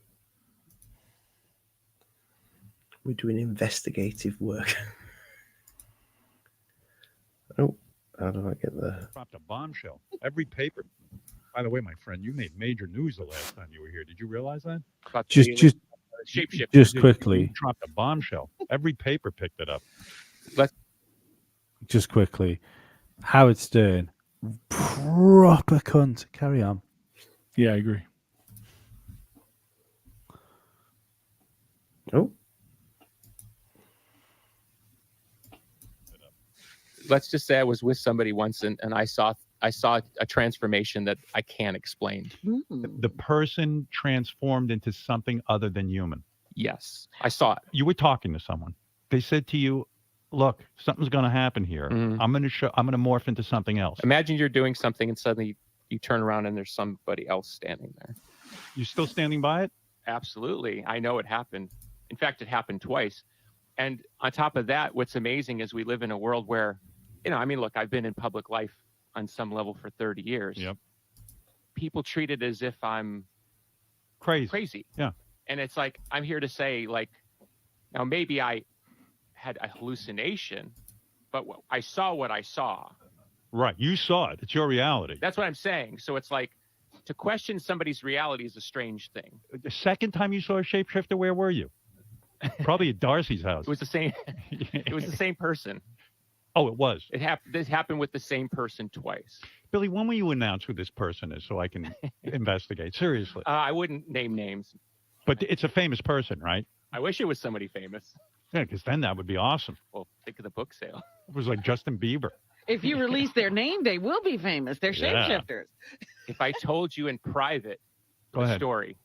We're doing investigative work. Oh, how do I get there? Dropped a bombshell. Every paper. By the way, my friend, you made major news the last time you were here. Did you realize that? Just quickly. You dropped a bombshell. Every paper picked it up. Just quickly. Howard Stern, proper cunt. Carry on. Yeah, I agree. Oh. Let's just say I was with somebody once and I saw a transformation that I can't explain. The person transformed into something other than human. Yes, I saw it. You were talking to someone. They said to you, look, something's going to happen here. Mhm. I'm going to morph into something else. Imagine you're doing something and suddenly you turn around and there's somebody else standing there. You still standing by it? Absolutely. I know it happened. In fact, it happened twice. And on top of that, what's amazing is we live in a world where, look, I've been in public life on some level for 30 years. Yep. People treat it as if I'm crazy. Yeah. And it's like, I'm here to say, like, now maybe I had a hallucination, but I saw what I saw. Right. You saw it. It's your reality. That's what I'm saying. So it's like, to question somebody's reality is a strange thing. The second time you saw a shapeshifter, where were you? Probably at Darcy's house. It was the same. It was the same person. Oh, it was. This happened with the same person twice. Billy, when will you announce who this person is so I can investigate? Seriously. I wouldn't name names. But it's a famous person, right? I wish it was somebody famous. Yeah, because then that would be awesome. Well, think of the book sale. It was like Justin Bieber. If you release their name, they will be famous. They're Yeah. shapeshifters. If I told you in private Go the ahead. story,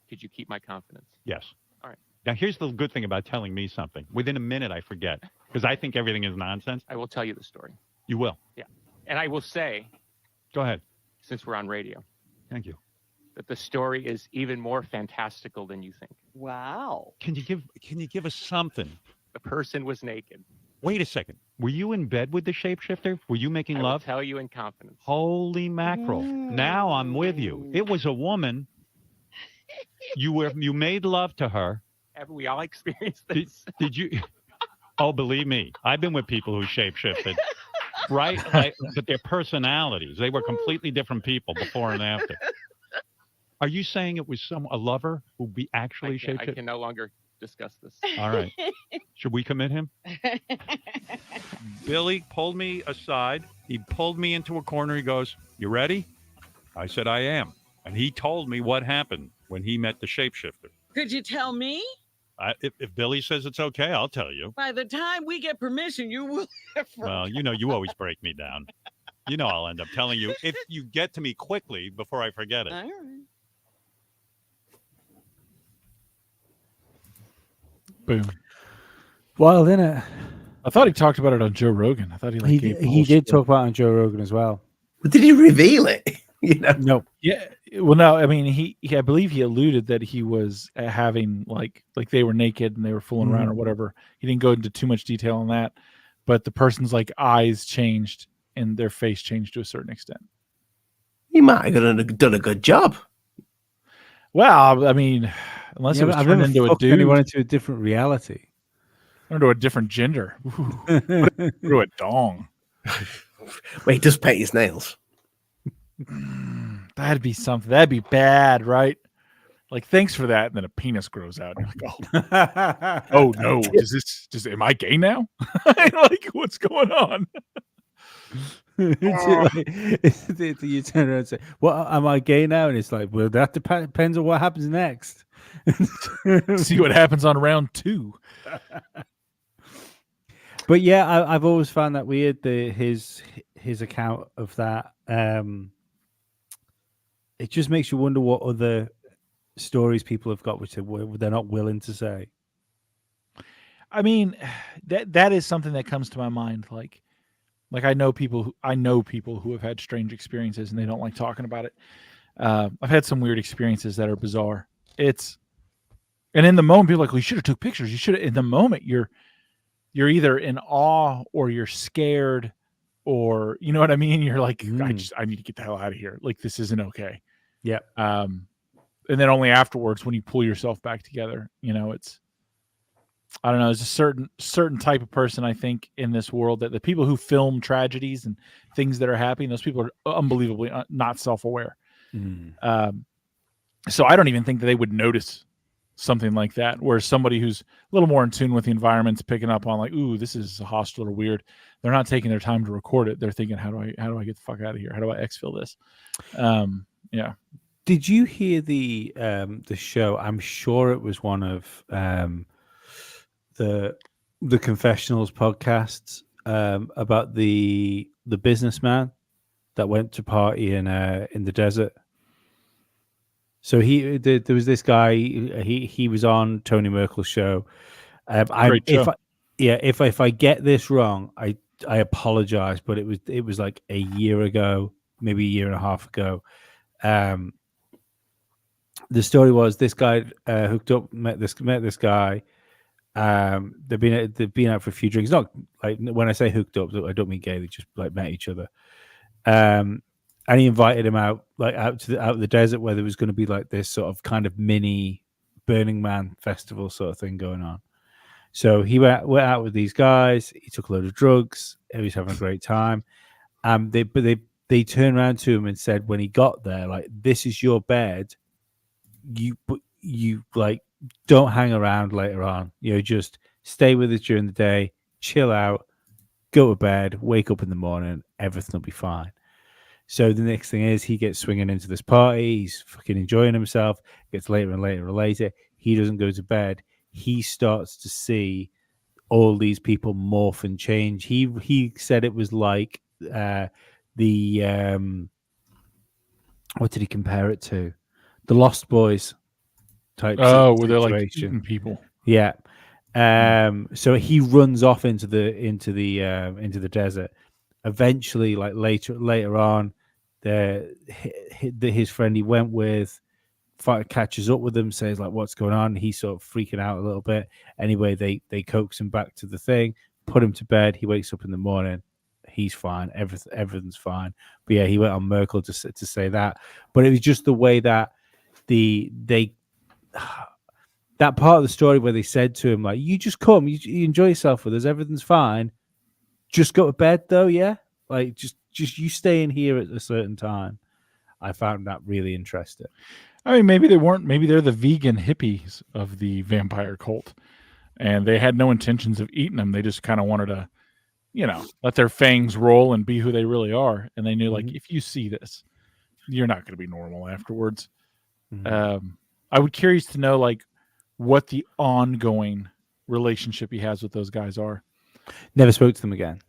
could you keep my confidence? Yes. All right. Now, here's the good thing about telling me something. Within a minute, I forget because I think everything is nonsense. I will tell you the story. You will. And I will say, Go ahead. since we're on radio, Thank you. that the story is even more fantastical than you think. Wow. Can you give us something? The person was naked. Wait a second. Were you in bed with the shapeshifter? Were you making I will love? tell you in confidence. Holy mackerel. Now I'm with you. It was a woman. You made love to her. Haven't we all experienced Did, this? did you? Oh, believe me, I've been with people who shapeshifted. Right? But their personalities, they were completely different people before and after. Are you saying it was a lover who actually I shapeshifted? can no longer discuss this. All right. Should we commit him? Billy pulled me aside. He pulled me into a corner. He goes, "You ready?" I said, "I am." And he told me what happened when he met the shapeshifter. Could you tell me? If Billy says it's okay, I'll tell you. By the time we get permission, you will have Well, you always break me down. I'll end up telling you if you get to me quickly before I forget it. All right. Boom. Wild, isn't it? I thought he talked about it on Joe Rogan. I thought he gave the He whole did story. talk about it on Joe Rogan as well. But did he reveal it? No. Yeah. Well, no. I mean, he I believe he alluded that he was having like they were naked and they were fooling around or whatever. He didn't go into too much detail on that, but the person's like eyes changed and their face changed to a certain extent. He might have done a good job. Well, I mean, unless it was I've turned never into a fucked dude, anyone into a different reality. or into a different gender, through a dong. Wait, he does paint his nails. That'd be something. That'd be bad, right? Like, thanks for that. And then a penis grows out. And you're like, oh no, am I gay now? Like, what's going on? You turn around and say, "Well, am I gay now?" And it's like, well, that depends on what happens next. See what happens on round 2. But yeah, I've always found that weird. His account of that. It just makes you wonder what other stories people have got, which they're not willing to say. I mean, that is something that comes to my mind. Like I know people who have had strange experiences and they don't like talking about it. I've had some weird experiences that are bizarre. And in the moment, people are like, well, you should have took pictures. You should have. In the moment, you're either in awe or you're scared, or you know what I mean. You're like, I need to get the hell out of here. Like, this isn't okay. Yeah. And then only afterwards, when you pull yourself back together, it's. I don't know. There's a certain type of person, I think, in this world that the people who film tragedies and things that are happening, those people are unbelievably not self-aware. So I don't even think that they would notice something like that, where somebody who's a little more in tune with the environment's picking up on like, ooh, this is hostile or weird. They're not taking their time to record it. They're thinking, how do I get the fuck out of here? How do I exfil this? Yeah. Did you hear the show? I'm sure it was one of the Confessionals podcasts about the businessman that went to party in the desert. So there was this guy. He was on Tony Merkel's show. Great show. If I get this wrong, I apologize, but it was like a year ago, maybe a year and a half ago. The story was this guy hooked up, met this guy. They've been out for a few drinks. Not like when I say hooked up, I don't mean gay. They just like met each other. And he invited him out of the desert where there was going to be like this sort of kind of mini Burning Man festival sort of thing going on. So he went out with these guys. He took a load of drugs. He was having a great time. They turned around to him and said when he got there, like, this is your bed. You like don't hang around later on. Just stay with us during the day, chill out, go to bed, wake up in the morning, everything will be fine. So the next thing is he gets swinging into this party. He's fucking enjoying himself. Gets later and later and later. He doesn't go to bed. He starts to see all these people morph and change. He said it was like the what did he compare it to? The Lost Boys type Oh, where they're like situation. eating people. Yeah. So he runs off into the desert. Eventually, like later on, his friend he went with catches up with him, says like, "What's going on?" He's sort of freaking out a little bit. Anyway, they coax him back to the thing, put him to bed. He wakes up in the morning. He's fine. Everything's fine. But yeah, he went on Merkel to say that. But it was just the way that that part of the story where they said to him, like, you just come, you enjoy yourself with us, everything's fine. Just go to bed though, yeah? Like just you stay in here at a certain time. I found that really interesting. I mean, maybe they weren't. Maybe they're the vegan hippies of the vampire cult, and they had no intentions of eating them. They just kind of wanted to, let their fangs roll and be who they really are. And they knew, like, if you see this, you're not going to be normal afterwards. I would curious to know, like, what the ongoing relationship he has with those guys are. Never spoke to them again.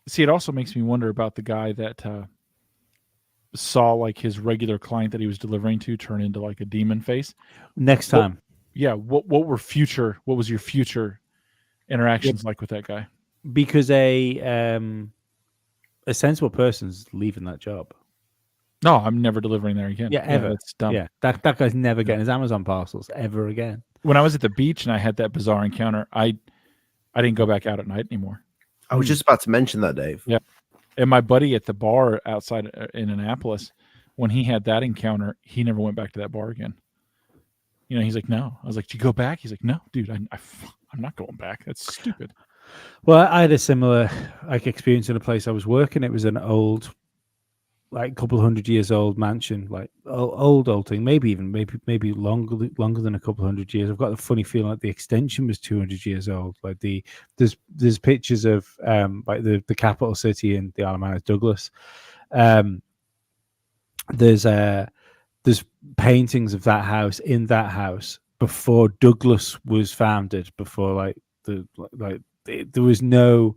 See, it also makes me wonder about the guy that saw like his regular client that he was delivering to turn into like a demon face. Next time. What was your future interactions like with that guy? Because a sensible person's leaving that job. No, I'm never delivering there again. Yeah, ever. That's dumb. Yeah, that guy's never getting his Amazon parcels ever again. When I was at the beach and I had that bizarre encounter, I didn't go back out at night anymore. I was just about to mention that, Dave. Yeah. And my buddy at the bar outside in Annapolis, when he had that encounter, he never went back to that bar again. He's like, no. I was like, do you go back? He's like, no, dude, I'm not going back. That's stupid. Well, I had a similar experience in a place I was working. It was an old, like couple 100 years old mansion, like old thing, maybe longer than a couple 100 years. I've got a funny feeling like the extension was 200 years old. Like there's pictures of like the capital city in the Isle of Man is Douglas. There's paintings of that house in that house before Douglas was founded. Before there was no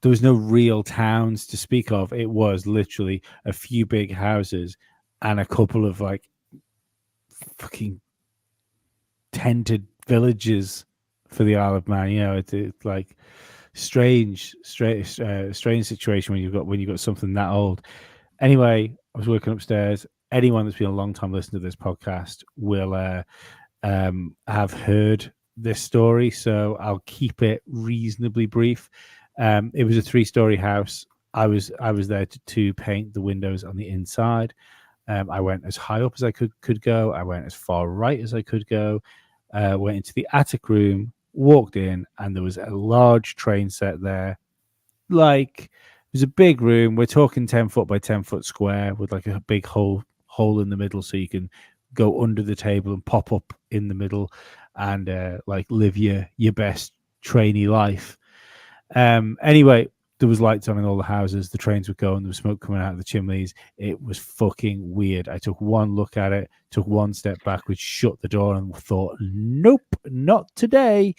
real towns to speak of. It was literally a few big houses and a couple of like fucking tented villages for the Isle of Man. It's like strange situation when you've got something that old. Anyway, I was working upstairs. Anyone that's been a long time listening to this podcast will have heard this story, so I'll keep it reasonably brief. It was a 3-story house. I was there to paint the windows on the inside. I went as high up as I could go. I went as far right as I could go. Went into the attic room, walked in, and there was a large train set there. Like, it was a big room. We're talking 10 foot by 10 foot square with like a big hole in the middle, so you can go under the table and pop up in the middle and like live your best trainee life. Anyway, there was lights on in all the houses. The trains were going. There was smoke coming out of the chimneys. It was fucking weird. I took one look at it, took one step backwards, shut the door, and thought, "Nope, not today."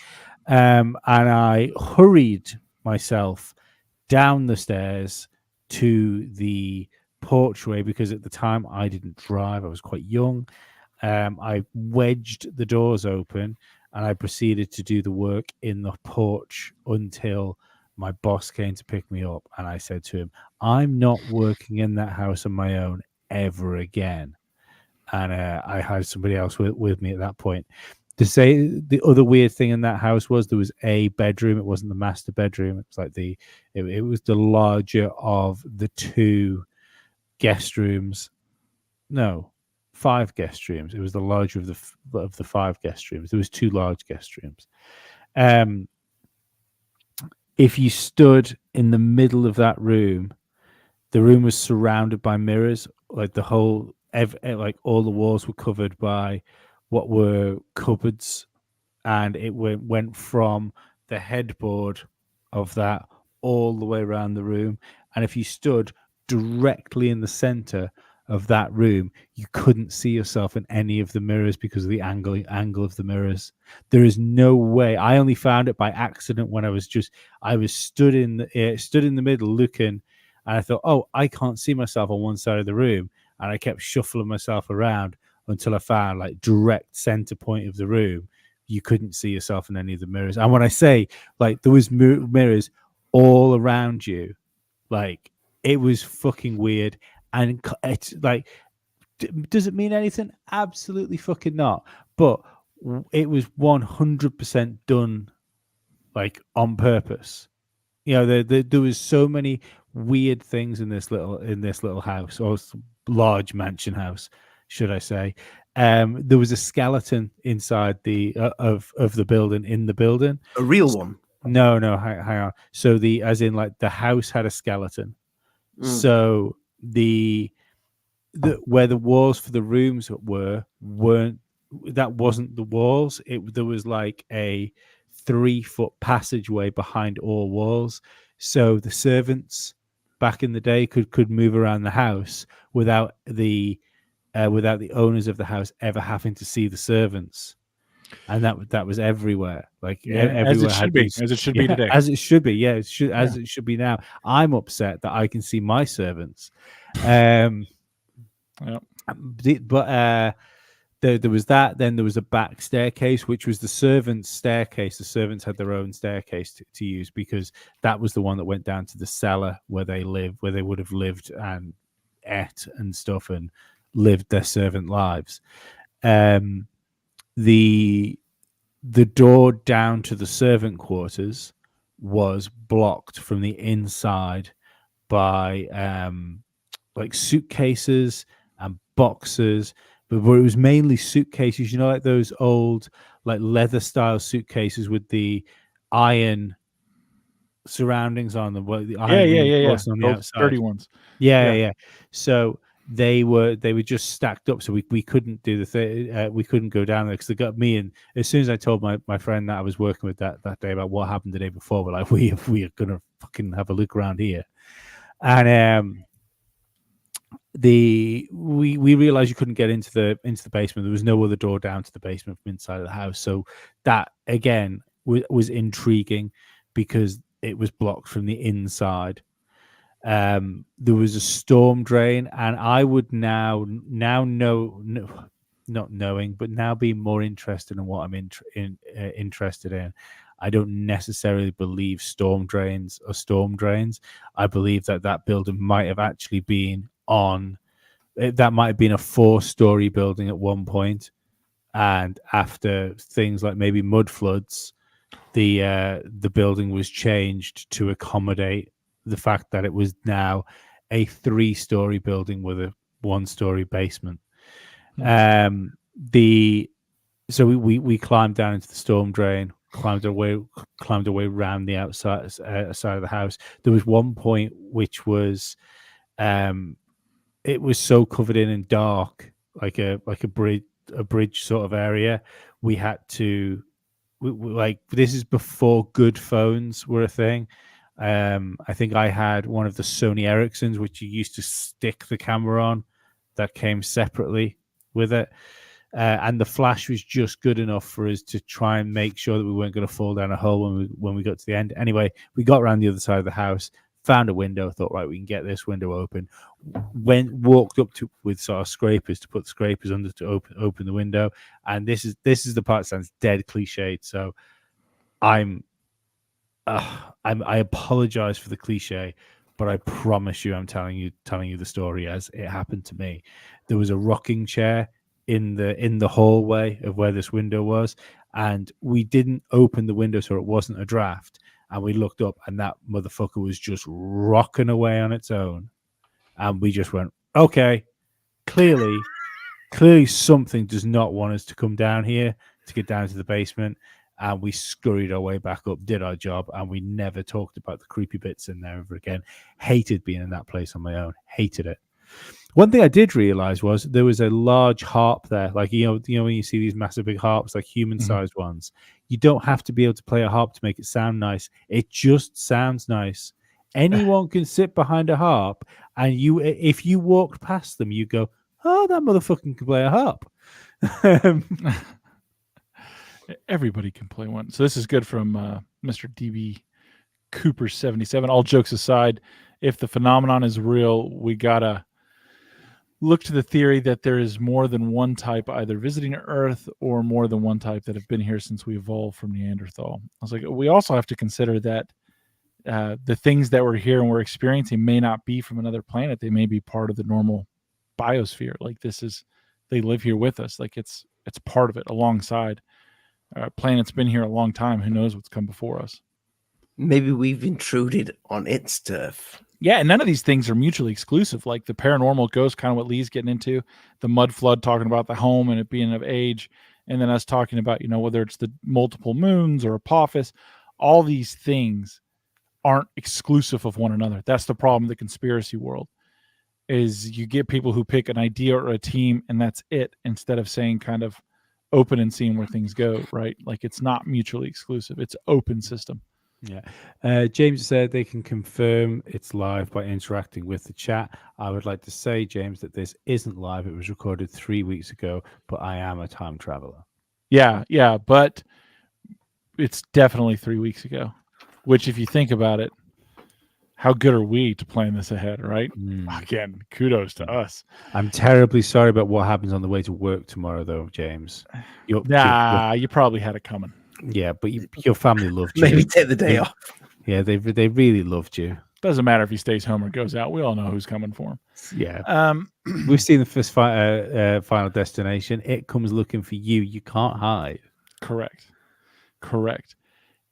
And I hurried myself down the stairs to the porchway because at the time I didn't drive. I was quite young. I wedged the doors open and I proceeded to do the work in the porch until my boss came to pick me up. And I said to him, I'm not working in that house on my own ever again. And I had somebody else with me at that point. To say the other weird thing in that house was there was a bedroom. It wasn't the master bedroom. It was like it was the larger of the 2 guest rooms. No, 5 guest rooms. It was the larger of the 5 guest rooms. There was 2 large guest rooms. If you stood in the middle of that room, the room was surrounded by mirrors. Like like all the walls were covered by what were cupboards, and it went from the headboard of that all the way around the room. And if you stood directly in the center of that room. You couldn't see yourself in any of the mirrors because of the angle of the mirrors. There is no way. I only found it by accident when I was stood in the middle looking, and I thought, oh, I can't see myself on one side of the room, and I kept shuffling myself around until I found like direct center point of the room. You couldn't see yourself in any of the mirrors. And when I say like there was mirrors all around you, like it was fucking weird. And it's like, does it mean anything? Absolutely fucking not. But it was 100% done like on purpose. You know, there was so many weird things in this little house, or large mansion house, should I say. There was a skeleton inside the of the building, in the building. A real one? No, hang on. So as in like the house had a skeleton. So the where the walls for the rooms wasn't the walls. There was like a 3-foot passageway behind all walls, so the servants back in the day could move around the house without the owners of the house ever having to see the servants. And that was everywhere. Like everywhere, as it should be today. As it should be, it should be now. I'm upset that I can see my servants. But there was that. Then there was a back staircase, which was the servants' staircase. The servants had their own staircase to use because that was the one that went down to the cellar where they would have lived and ate and stuff and lived their servant lives. The door down to the servant quarters was blocked from the inside by like suitcases and boxes, but it was mainly suitcases, like those old like leather style suitcases with the iron surroundings on them, the iron on the outside, sturdy ones. Yeah. So they were just stacked up, so we couldn't do we couldn't go down there because they got me. And as soon as I told my friend that I was working with that day about what happened the day before, we're like, we are gonna fucking have a look around here. And we realized you couldn't get into the basement. There was no other door down to the basement from inside of the house, so that again was intriguing because it was blocked from the inside. There was a storm drain, and I would now know, not knowing, but now being more interested in what I'm interested in. I don't necessarily believe storm drains are storm drains. I believe that building might have actually been that might have been a 4-story building at one point, and after things like maybe mud floods, the building was changed to accommodate the fact that it was now a 3-story building with a 1-story basement. So we climbed down into the storm drain, climbed our way around the outside side of the house. There was one point which was it was so covered in dark, like a bridge sort of area. We had to like, this is before good phones were a thing. I think I had one of the Sony Ericssons, which you used to stick the camera on, that came separately with it. And the flash was just good enough for us to try and make sure that we weren't going to fall down a hole when we got to the end. Anyway, we got around the other side of the house, found a window, thought, right, we can get this window open. Walked up to with sort of scrapers to put the scrapers under to open the window. And this is the part that sounds dead cliched. So I apologize for the cliche, but I promise you, I'm telling you the story as it happened to me. There was a rocking chair in the hallway of where this window was, and we didn't open the window so it wasn't a draft. And we looked up, and that motherfucker was just rocking away on its own, and we just went, okay, clearly something does not want us to come down here to get down to the basement. And we scurried our way back up, did our job, and we never talked about the creepy bits in there ever again. Hated being in that place on my own. Hated it. One thing I did realize was there was a large harp there. Like, you know when you see these massive big harps, like human-sized ones, you don't have to be able to play a harp to make it sound nice. It just sounds nice. Anyone can sit behind a harp, and if you walked past them, you go, "Oh, that motherfucker can play a harp." Everybody can play one. So this is good from Mr. DB Cooper 77. All jokes aside, if the phenomenon is real, we gotta look to the theory that there is more than one type either visiting Earth or more than one type that have been here since we evolved from Neanderthal. I was like, we also have to consider that the things that we're here and we're experiencing may not be from another planet. They may be part of the normal biosphere. Like they live here with us. Like it's part of it alongside. Planet's been here a long time. Who knows what's come before us? Maybe we've intruded on its turf. Yeah, and none of these things are mutually exclusive. Like the paranormal ghost, kind of what Lee's getting into, the mud flood, talking about the home and it being of age, and then us talking about, whether it's the multiple moons or Apophis, all these things aren't exclusive of one another. That's the problem in the conspiracy world, is you get people who pick an idea or a team and that's it, instead of saying kind of open and seeing where things go, right? Like it's not mutually exclusive. It's open system. Yeah. James said they can confirm it's live by interacting with the chat. I would like to say, James, that this isn't live. It was recorded 3 weeks ago, but I am a time traveler. Yeah, but it's definitely 3 weeks ago, which if you think about it, how good are we to plan this ahead, right? Again, kudos to us. I'm terribly sorry about what happens on the way to work tomorrow, though, James. You probably had it coming. Yeah, but your family loved you. Maybe take the day off. Yeah, they really loved you. Doesn't matter if he stays home or goes out. We all know who's coming for him. Yeah. We've seen the first Final Destination. It comes looking for you. You can't hide. Correct.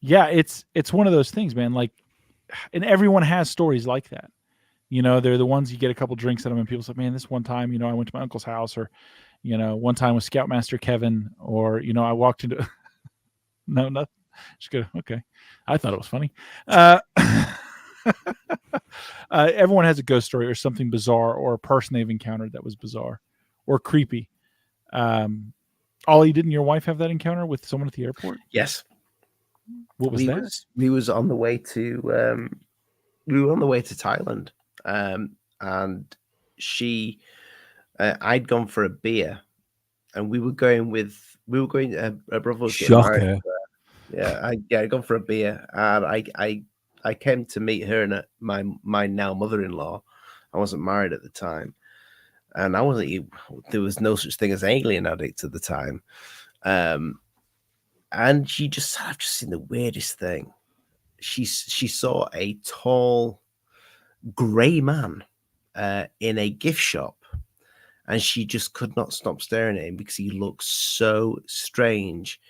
Yeah, it's one of those things, man. Like, and everyone has stories like that. They're the ones you get a couple drinks at them and people say, man, this one time, I went to my uncle's house, or, one time with Scoutmaster Kevin, or, I walked into... No, nothing. Just go, okay. I thought it was funny. Everyone has a ghost story or something bizarre, or a person they've encountered that was bizarre or creepy. Ollie, didn't your wife have that encounter with someone at the airport? Yes. What was that? We was on the way to Thailand, and she, I'd gone for a beer, and we were going. Her brother was getting married. I'd gone for a beer, and I came to meet her and my now mother-in-law. I wasn't married at the time, and there was no such thing as alien addict at the time. And she just said, I've just seen the weirdest thing. She saw a tall grey man in a gift shop, and she just could not stop staring at him because he looked so strange.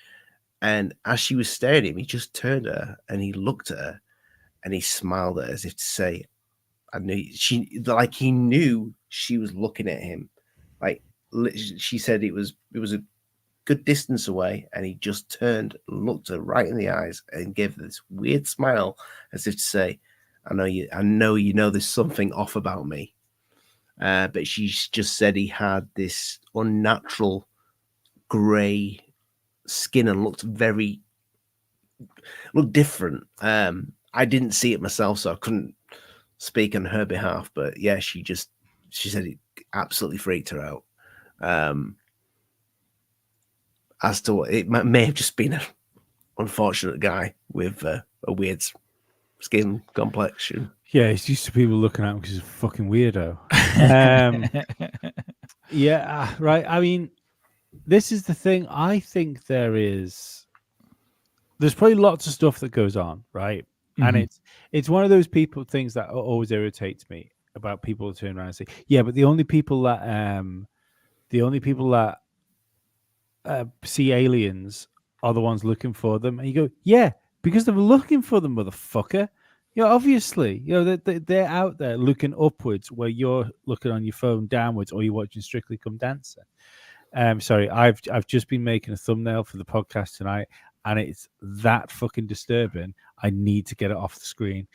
And as she was staring at him, he just turned at her and he looked at her and he smiled at her as if to say, I knew he knew she was looking at him. Like she said, it was a good distance away, and he just turned and looked her right in the eyes and gave her this weird smile as if to say, I know you know there's something off about me. But she just said he had this unnatural grey skin and looked different. I didn't see it myself, so I couldn't speak on her behalf. But yeah, she said it absolutely freaked her out. As to what it may have just been an unfortunate guy with a weird skin complexion. Yeah, it's used to people looking at him because he's a fucking weirdo. Yeah, right. I mean, this is the thing. I think there's probably lots of stuff that goes on, right? Mm-hmm. And it's one of those things that always irritates me about people who turn around and say, yeah, but the only people that see aliens are the ones looking for them. And you go, yeah, because they're looking for them, motherfucker. Obviously, they're out there looking upwards where you're looking on your phone downwards, or you're watching Strictly Come Dancing. Sorry, I've just been making a thumbnail for the podcast tonight, and it's that fucking disturbing. I need to get it off the screen.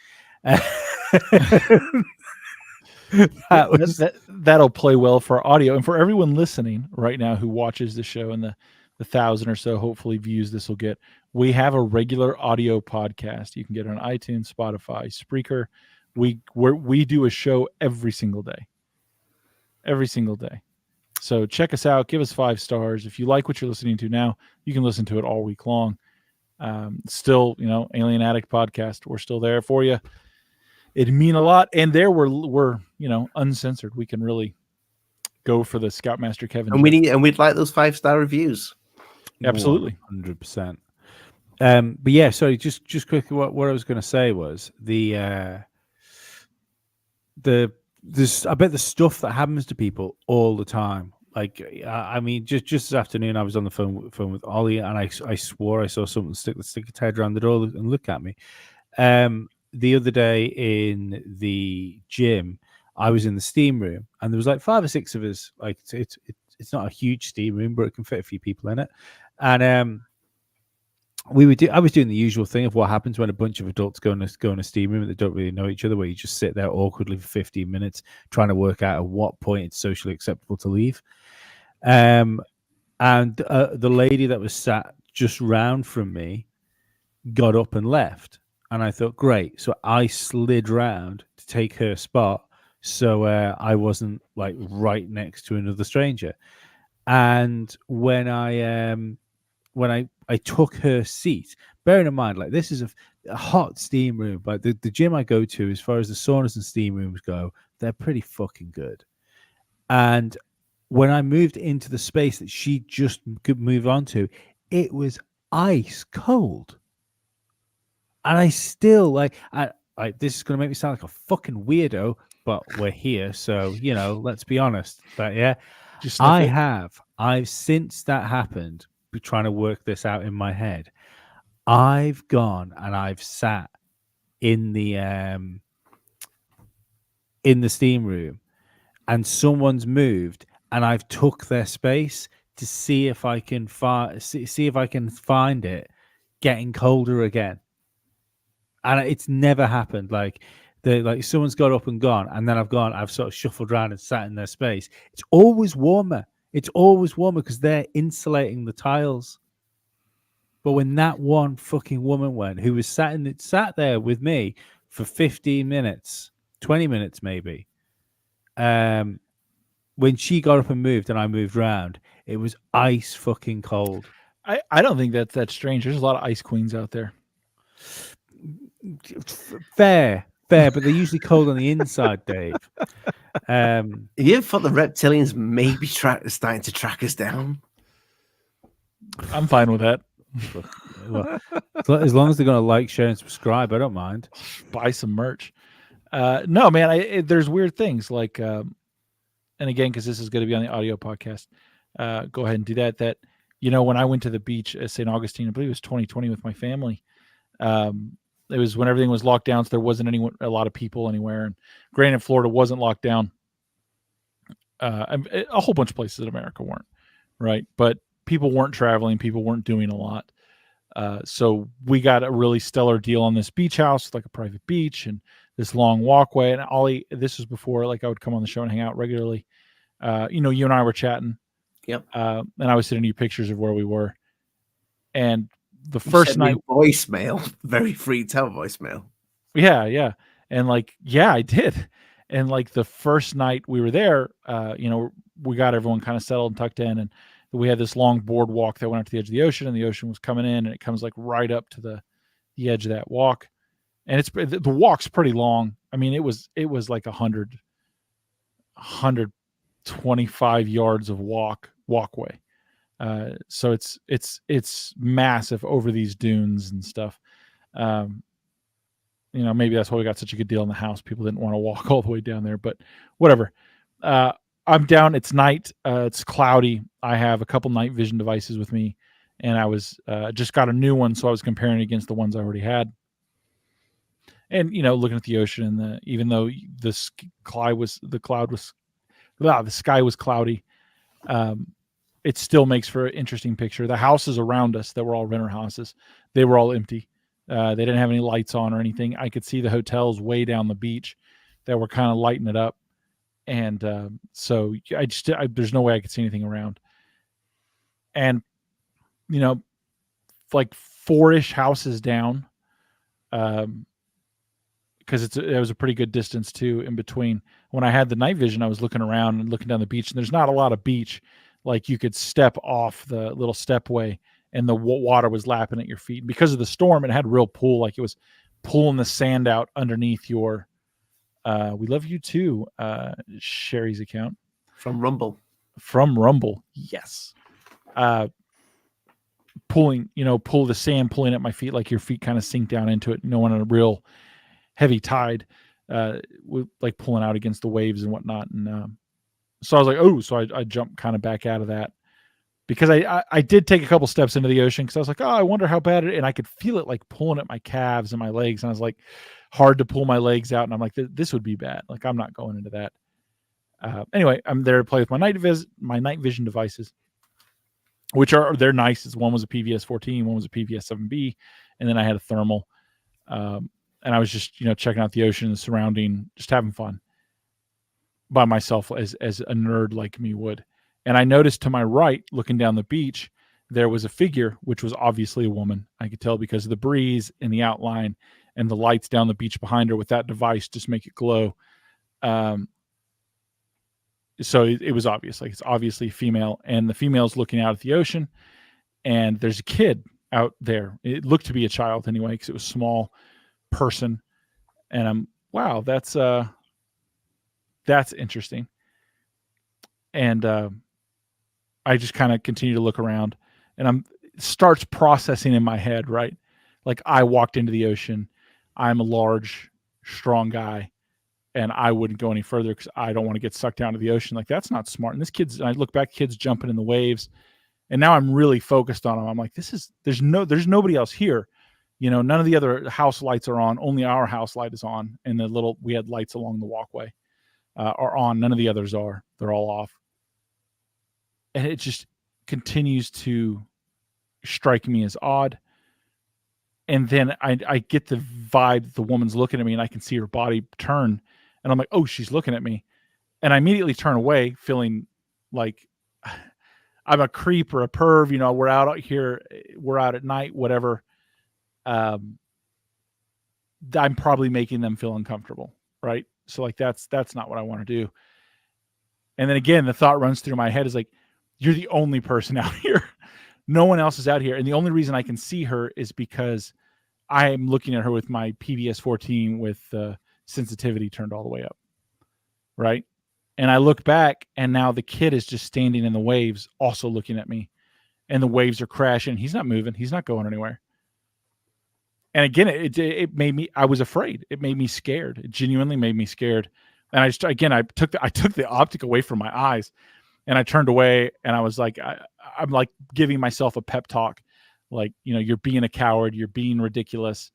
That'll play well for audio, and for everyone listening right now who watches the show and the 1,000 or so hopefully views this will get. We have a regular audio podcast. You can get it on iTunes, Spotify, Spreaker. we do a show every single day. Every single day. So check us out. Give us 5 stars. If you like what you're listening to now, you can listen to it all week long. Still, Alien Addict podcast. We're still there for you. It'd mean a lot. And there we're uncensored. We can really go for the Scoutmaster Kevin. And we'd like those 5-star reviews. Absolutely. 100%. But yeah, sorry, just quickly, what I was going to say was I bet the stuff that happens to people all the time. Like, I mean, just this afternoon, I was on the phone with Ollie, and I swore I saw something stick its head around the door and look at me. The other day in the gym, I was in the steam room, and there was like 5 or 6 of us. Like, it's not a huge steam room, but it can fit a few people in it. And I was doing the usual thing of what happens when a bunch of adults go in a steam room that don't really know each other, where you just sit there awkwardly for 15 minutes trying to work out at what point it's socially acceptable to leave. And the lady that was sat just round from me got up and left. And I thought, great. So I slid round to take her spot, so I wasn't like right next to another stranger. And when I took her seat, bearing in mind, like, this is a hot steam room, but the gym I go to, as far as the saunas and steam rooms go, they're pretty fucking good. And when I moved into the space that she just could move on to, it was ice cold. And I still this is going to make me sound like a fucking weirdo, but we're here. So, let's be honest. But yeah, I've since that happened, trying to work this out in my head, I've gone and I've sat in the steam room, and someone's moved, and I've took their space to see if I can find it getting colder again. And it's never happened. Like someone's got up and gone, and then I've sort of shuffled around and sat in their space. It's always warmer. It's always warmer because they're insulating the tiles. But when that one fucking woman went, who was sat there with me for 15 minutes, 20 minutes maybe, when she got up and moved and I moved round, it was ice fucking cold. I don't think that's strange. There's a lot of ice queens out there. Fair, but they're usually cold on the inside, Dave. You ever thought the reptilians maybe starting to track us down? I'm fine with that. Well, as long as they're going to like, share, and subscribe, I don't mind. Buy some merch. No, man, there's weird things like, and again, because this is going to be on the audio podcast, go ahead and do that. That, when I went to the beach at St. Augustine, I believe it was 2020 with my family. It was when everything was locked down, so there wasn't a lot of people anywhere. And granted, Florida wasn't locked down. A whole bunch of places in America weren't, right? But people weren't traveling. People weren't doing a lot. So we got a really stellar deal on this beach house, like a private beach, and this long walkway. And Ollie, this was before, like, I would come on the show and hang out regularly. You and I were chatting. Yep. And I was sending you pictures of where we were. And the first night, voicemail, very freaked out voicemail. Yeah. And I did. And the first night we were there, we got everyone kind of settled and tucked in, and we had this long boardwalk that went up to the edge of the ocean, and the ocean was coming in, and it comes right up to the edge of that walk. And the walk's pretty long. I mean, it was like 125 yards of walkway. So it's massive over these dunes and stuff. Maybe that's why we got such a good deal in the house. People didn't want to walk all the way down there, but whatever. I'm down. It's night. It's cloudy. I have a couple night vision devices with me, and I was just got a new one, so I was comparing against the ones I already had. And looking at the ocean, and even though the sky was cloudy, it still makes for an interesting picture. The houses around us that were all renter houses, they were all empty. They didn't have any lights on or anything. I could see the hotels way down the beach that were kind of lighting it up. And so there's no way I could see anything around. And, 4-ish houses down, because it was a pretty good distance too in between. When I had the night vision, I was looking around and looking down the beach, and there's not a lot of beach. Like you could step off the little stepway, and the water was lapping at your feet. Because of the storm, it had real pull, like it was pulling the sand out underneath your. We love you too, Sherry's account From Rumble. Yes. Pull the sand pulling at my feet, like your feet kind of sink down into it, on a real heavy tide, with like pulling out against the waves and whatnot. And so I was like, oh, so I jumped kind of back out of that, because I did take a couple steps into the ocean, because I was like, oh, I wonder how bad and I could feel it like pulling at my calves and my legs, and I was like, hard to pull my legs out, and I'm like, this would be bad. Like, I'm not going into that. Anyway, I'm there to play with my night vision devices, they're nice. One was a PVS 14, one was a PVS 7B, and then I had a thermal. And I was just, checking out the ocean and surrounding, just having fun by myself as a nerd like me would. And I noticed to my right, looking down the beach, there was a figure, which was obviously a woman. I could tell because of the breeze and the outline and the lights down the beach behind her with that device just make it glow. So it was obvious, like it's obviously female, and the female's looking out at the ocean, and there's a kid out there. It looked to be a child anyway, because it was a small person. And I'm, wow, that's interesting. And I just kind of continue to look around, and it starts processing in my head, right? Like, I walked into the ocean. I'm a large, strong guy, and I wouldn't go any further because I don't want to get sucked down to the ocean. Like, that's not smart. And I look back, kids jumping in the waves, and now I'm really focused on them. I'm like, there's nobody else here. None of the other house lights are on. Only our house light is on. And we had lights along the walkway are on. None of the others are. They're all off. And it just continues to strike me as odd. And then I get the vibe that the woman's looking at me, and I can see her body turn. And I'm like, oh, she's looking at me. And I immediately turn away, feeling like I'm a creep or a perv. We're out here. We're out at night, whatever. I'm probably making them feel uncomfortable, right? So like that's not what I want to do. And then again, the thought runs through my head is like, you're the only person out here. No one else is out here. And the only reason I can see her is because I'm looking at her with my PVS 14 with sensitivity turned all the way up, right? And I look back, and now the kid is just standing in the waves, also looking at me, and the waves are crashing. He's not moving. He's not going anywhere. And again, it made me, I was afraid. It made me scared. It genuinely made me scared. And I took the optic away from my eyes, and I turned away, and I was like, I'm like giving myself a pep talk. Like, you're being a coward. You're being ridiculous.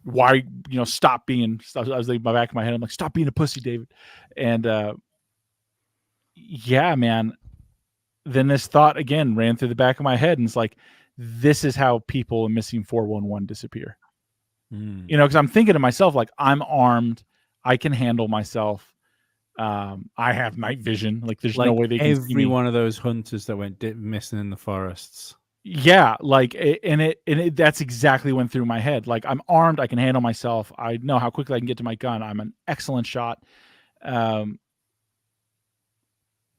Why, stop being, I was like, my back of my head, I'm like, stop being a pussy, David. And, yeah, man, then this thought again ran through the back of my head, and it's like, this is how people in missing 411 disappear. Because I'm thinking to myself, like, I'm armed. I can handle myself. I have night vision. Like, there's no way they can see me. Every one of those hunters that went missing in the forests. Yeah, like, that's exactly went through my head. Like, I'm armed. I can handle myself. I know how quickly I can get to my gun. I'm an excellent shot. And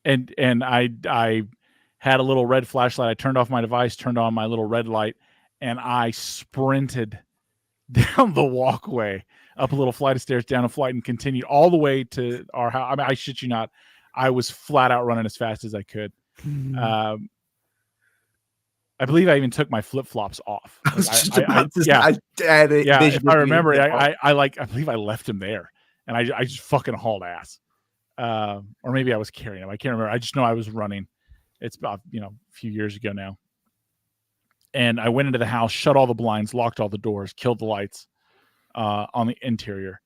I had a little red flashlight. I turned off my device, turned on my little red light, and I sprinted down the walkway, up a little flight of stairs, down a flight, and continued all the way to our house. I mean, I shit you not, I was flat out running as fast as I could. I believe I even took my flip flops off. If I remember, I believe I left him there, and I just fucking hauled ass. Or maybe I was carrying him. I can't remember. I just know I was running. It's about, a few years ago now. And I went into the house, shut all the blinds, locked all the doors, killed the lights on the interior.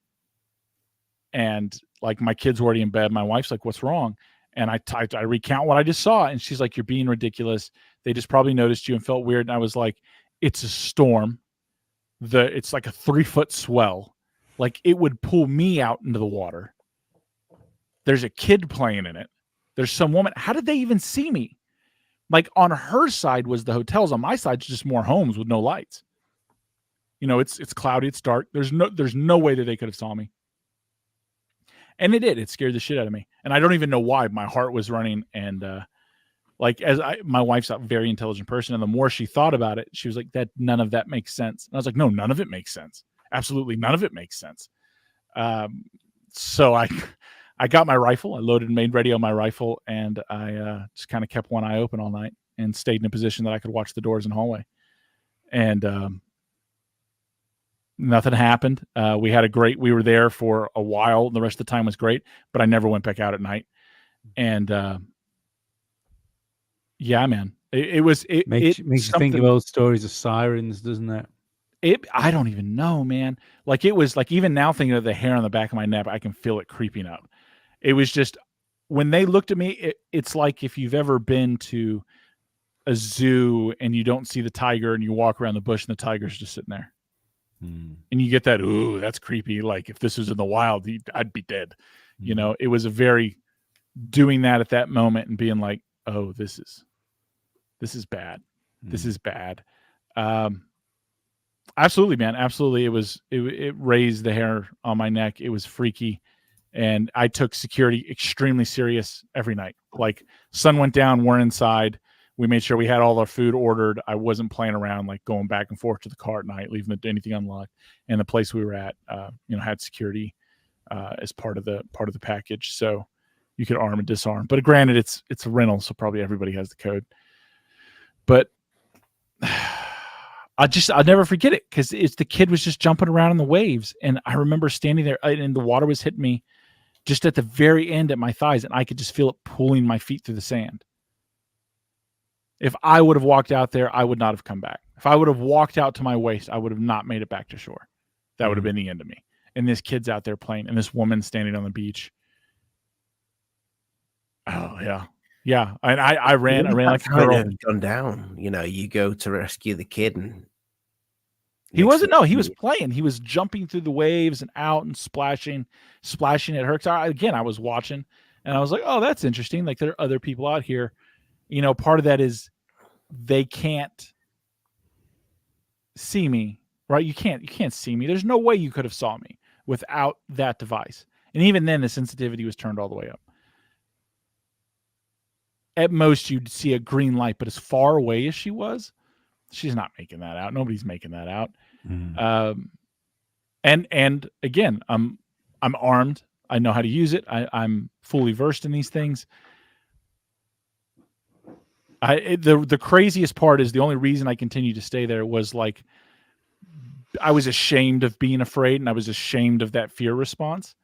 And like, my kids were already in bed. My wife's like, what's wrong? And I recount what I just saw. And she's like, you're being ridiculous. They just probably noticed you and felt weird. And I was like, it's a storm. It's like a 3-foot swell. Like, it would pull me out into the water. There's a kid playing in it. There's some woman. How did they even see me? Like, on her side was the hotels. On my side, just more homes with no lights. It's cloudy, it's dark. There's no way that they could have saw me. And it did. It scared the shit out of me. And I don't even know why. My heart was running. And my wife's a very intelligent person. And the more she thought about it, she was like, none of that makes sense. And I was like, no, none of it makes sense. Absolutely none of it makes sense. So I got my rifle. I loaded and made ready on my rifle. And I just kind of kept one eye open all night and stayed in a position that I could watch the doors and hallway. And nothing happened. We were there for a while. The rest of the time was great, but I never went back out at night. And yeah, man, it makes you think of old stories of sirens, doesn't it? I don't even know, man. Like, it was like, even now thinking of the hair on the back of my neck, I can feel it creeping up. It was just, when they looked at me, it's like if you've ever been to a zoo and you don't see the tiger and you walk around the bush and the tiger's just sitting there. And you get that, ooh, that's creepy. Like, if this was in the wild, I'd be dead. It was a very doing that at that moment and being like, oh, this is bad. This is bad. Absolutely, man. Absolutely. It raised the hair on my neck. It was freaky. And I took security extremely serious every night. Like, sun went down, we're inside. We made sure we had all our food ordered. I wasn't playing around, like going back and forth to the car at night, leaving anything unlocked. And the place we were at, had security as part of the package, so you could arm and disarm. But granted, it's a rental, so probably everybody has the code. But I'll never forget it, because the kid was just jumping around in the waves, and I remember standing there, and the water was hitting me just at the very end at my thighs, and I could just feel it pulling my feet through the sand. If I would have walked out there, I would not have come back. If I would have walked out to my waist, I would have not made it back to shore. That would have been the end of me. And this kid's out there playing, and this woman standing on the beach. Oh, yeah. Yeah. And I ran like a girl. Gone down. You go to rescue the kid, and he was playing. He was jumping through the waves and out and splashing at her. Again, I was watching, and I was like, oh, that's interesting. Like, there are other people out here. Part of that is they can't see me, right? You can't see me. There's no way you could have saw me without that device. And even then, the sensitivity was turned all the way up. At most, you'd see a green light, but as far away as she was, she's not making that out. Nobody's making that out. And again, I'm armed. I know how to use it. I'm fully versed in these things. The craziest part is the only reason I continued to stay there was, like, I was ashamed of being afraid, and I was ashamed of that fear response.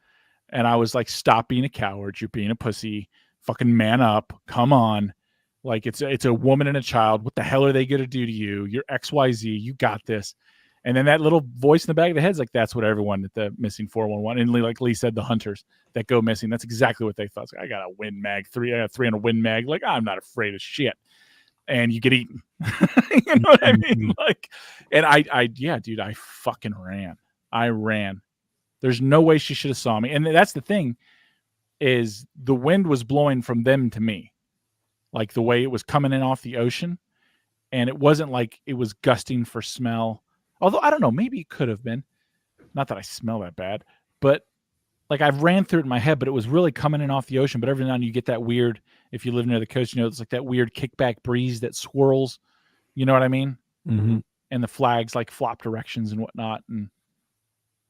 And I was like, stop being a coward. You're being a pussy. Fucking man up. Come on. Like, it's a woman and a child. What the hell are they going to do to you? You're XYZ. You got this. And then that little voice in the back of the head's like, that's what everyone at the missing 411. And like Lee said, the hunters that go missing, that's exactly what they thought. Like, I got a Win Mag 3. I got 3 on a Win Mag. Like, I'm not afraid of shit. And you get eaten. You know what I mean? Like, and yeah, dude, I fucking ran. I ran. There's no way she should have saw me. And that's the thing, is the wind was blowing from them to me. Like, the way it was coming in off the ocean. And it wasn't like it was gusting for smell. Although, I don't know, maybe it could have been. Not that I smell that bad. But, like, I've ran through it in my head, but it was really coming in off the ocean. But every now and then you get that weird, if you live near the coast, it's like that weird kickback breeze that swirls. You know what I mean? Mm-hmm. And the flags, like, flop directions and whatnot. And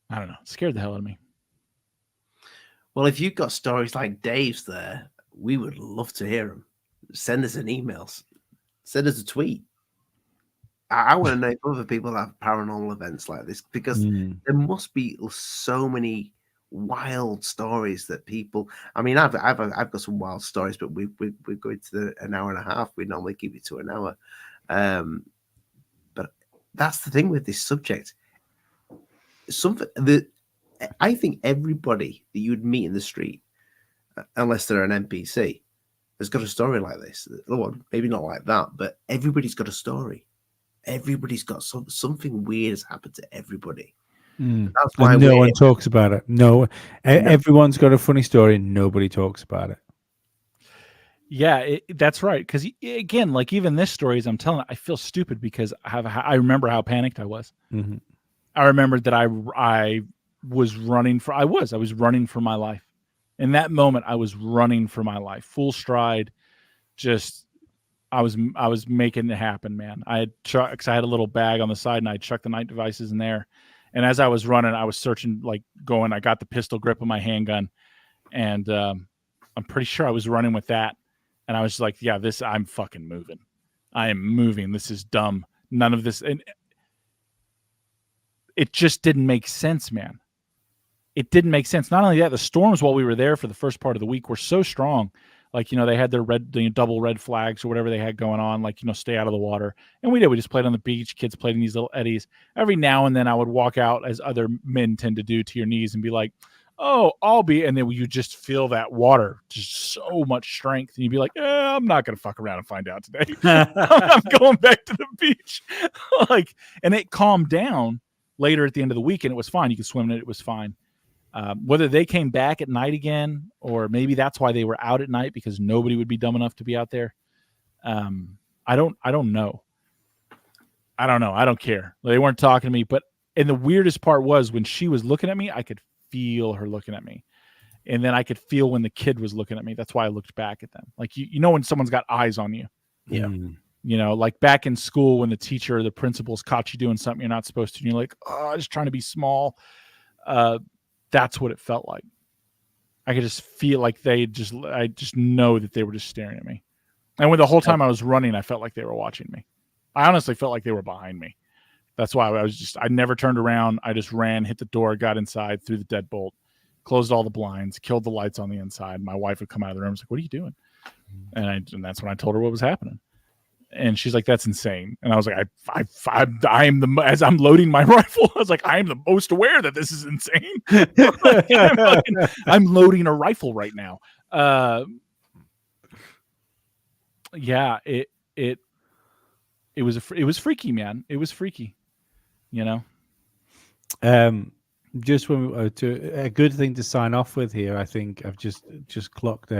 I don't know. It scared the hell out of me. Well, if you've got stories like Dave's there, we would love to hear them. Send us an email. Send us a tweet. I want to know if other people have paranormal events like this, because there must be so many wild stories that people. I mean, I've got some wild stories, but we're going to an hour and a half. We normally keep it to an hour. But that's the thing with this subject. I think everybody that you would meet in the street, unless they're an NPC, has got a story like this. Well, maybe not like that, but everybody's got a story. Everybody's got something weird has happened to everybody. That's why no one talks about it. No, everyone's got a funny story and nobody talks about it. Yeah, that's right. Because again, like, even this story, as I'm telling it, I feel stupid because I remember how panicked I was. Mm-hmm. I remembered that I was running for I was running for my life. In that moment, I was running for my life, full stride. Just I was making it happen, man. I had cause I had a little bag on the side, and I chucked the night devices in there. And as I was running, I was searching, like going. I got the pistol grip of my handgun, and I'm pretty sure I was running with that. And I was like, yeah, I'm fucking moving. I am moving. This is dumb. None of this, and it just didn't make sense, man. It didn't make sense. Not only that, the storms while we were there for the first part of the week were so strong. Like, they had their double red flags or whatever they had going on, like, stay out of the water. And we did. We just played on the beach. Kids played in these little eddies. Every now and then I would walk out, as other men tend to do, to your knees and be like, oh, I'll be. And then you just feel that water, just so much strength. And you'd be like, I'm not going to fuck around and find out today. I'm going back to the beach. And it calmed down later at the end of the week, and it was fine. You could swim in it. It was fine. Whether they came back at night again, or maybe that's why they were out at night, because nobody would be dumb enough to be out there. I don't know. I don't know. I don't care. They weren't talking to me, and the weirdest part was when she was looking at me, I could feel her looking at me. And then I could feel when the kid was looking at me. That's why I looked back at them. Like, when someone's got eyes on you. Yeah. Like back in school when the teacher or the principal's caught you doing something you're not supposed to, and you're like, I'm just trying to be small. That's what it felt like. I could just feel like I just know that they were just staring at me. And when the whole time I was running, I felt like they were watching me. I honestly felt like they were behind me. That's why I never turned around. I just ran, hit the door, got inside, threw the deadbolt, closed all the blinds, killed the lights on the inside. My wife would come out of the room and was like, what are you doing? And that's when I told her what was happening. And she's like, that's insane. And I was like, as I'm loading my rifle, I was like, I am the most aware that this is insane. I'm loading a rifle right now. Yeah, it was freaky, man. It was freaky, Just when a good thing to sign off with here, I think I've just clocked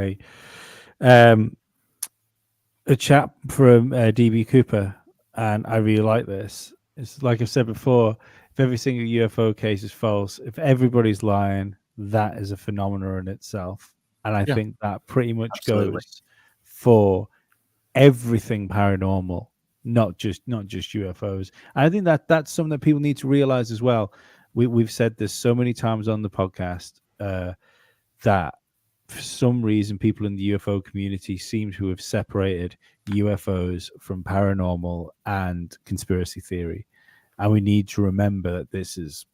a chat from DB Cooper, and I really like this. It's like I've said before, if every single UFO case is false, if everybody's lying, that is a phenomenon in itself. And I think that pretty much goes for everything paranormal, not just UFOs. And I think that's something that people need to realize as well. We've said this so many times on the podcast, that for some reason people in the UFO community seem to have separated UFOs from paranormal and conspiracy theory. And we need to remember that it's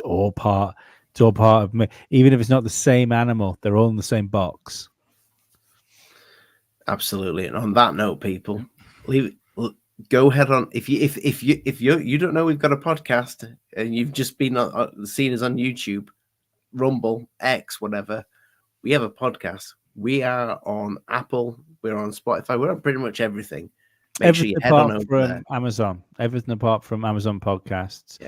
all part of me. Even if it's not the same animal, they're all in the same box. Absolutely. And on that note, people, go ahead on. If you don't know we've got a podcast and you've just been seen us on YouTube, Rumble, X, whatever, we have a podcast. We are on Apple. We're on Spotify. We're on pretty much everything. Make sure you head on over there. Amazon. Everything apart from Amazon podcasts,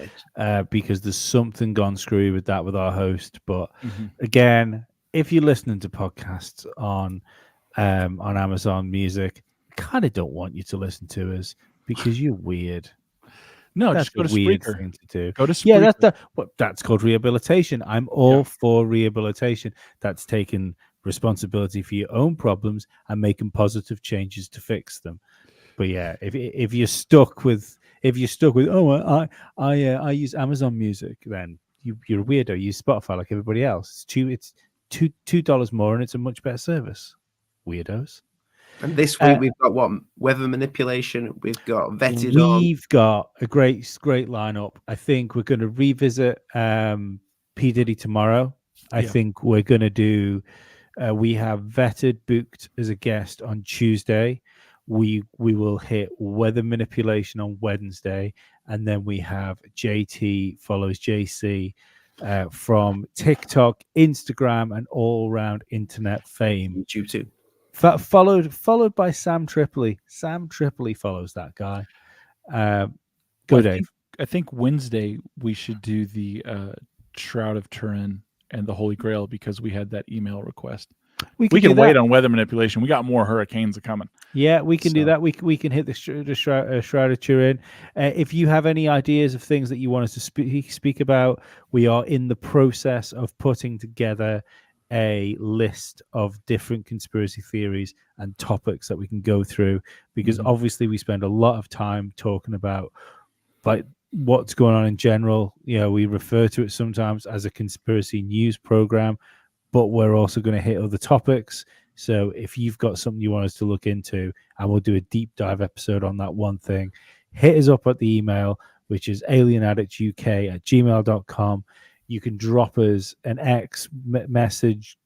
because there's something gone screwy with that with our host. But again, if you're listening to podcasts on Amazon Music, I kind of don't want you to listen to us because you're weird. No, that's just go to weird Spreaker. Thing to do. Go to Spreaker. Yeah, that's called rehabilitation. I'm all for rehabilitation. That's taking responsibility for your own problems and making positive changes to fix them. But yeah, if you're stuck with I use Amazon Music, then you're a weirdo. You use Spotify like everybody else. It's $2 more and it's a much better service. Weirdos. And this week we've got what? Weather manipulation. We've got vetted We've got a great lineup. I think we're going to revisit P. Diddy tomorrow. I think we're going to do. We have vetted booked as a guest on Tuesday. We will hit weather manipulation on Wednesday, and then we have JT follows JC from TikTok, Instagram, and all around internet fame. YouTube too. Followed by Sam Tripoli. Sam Tripoli follows that guy. Dave. I think Wednesday we should do the Shroud of Turin and the Holy Grail because we had that email request. We do can wait that. on weather manipulation. We got more hurricanes coming. Yeah, we can do So- that. We can hit the Shroud of Turin. If you have any ideas of things that you want us to speak about, we are in the process of putting together a list of different conspiracy theories and topics that we can go through, because Mhm. obviously we spend a lot of time talking about like what's going on in general. You know, we refer to it sometimes as a conspiracy news program, but we're also going to hit other topics. So if you've got something you want us to look into, and we'll do a deep dive episode on that one thing, hit us up at the email, which is alienaddictuk@gmail.com. You can drop us an X message,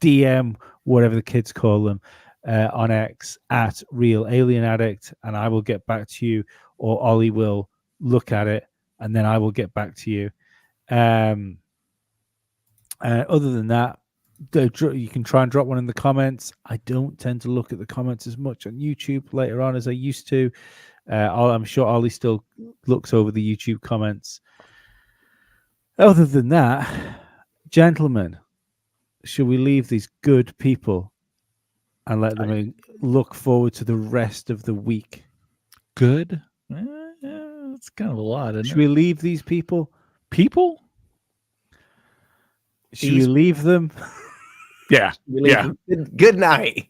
DM, whatever the kids call them, on X at Real Alien Addict, and I will get back to you, or Ollie will look at it, and then I will get back to you. Other than that, you can try and drop one in the comments. I don't tend to look at the comments as much on YouTube later on as I used to. I'm sure Ollie still looks over the YouTube comments. Other than that, gentlemen, should we leave these good people and let them look forward to the rest of the week? Good. It's kind of a lot, isn't Should it? we leave these people? People? Should we leave them? Yeah. Good night.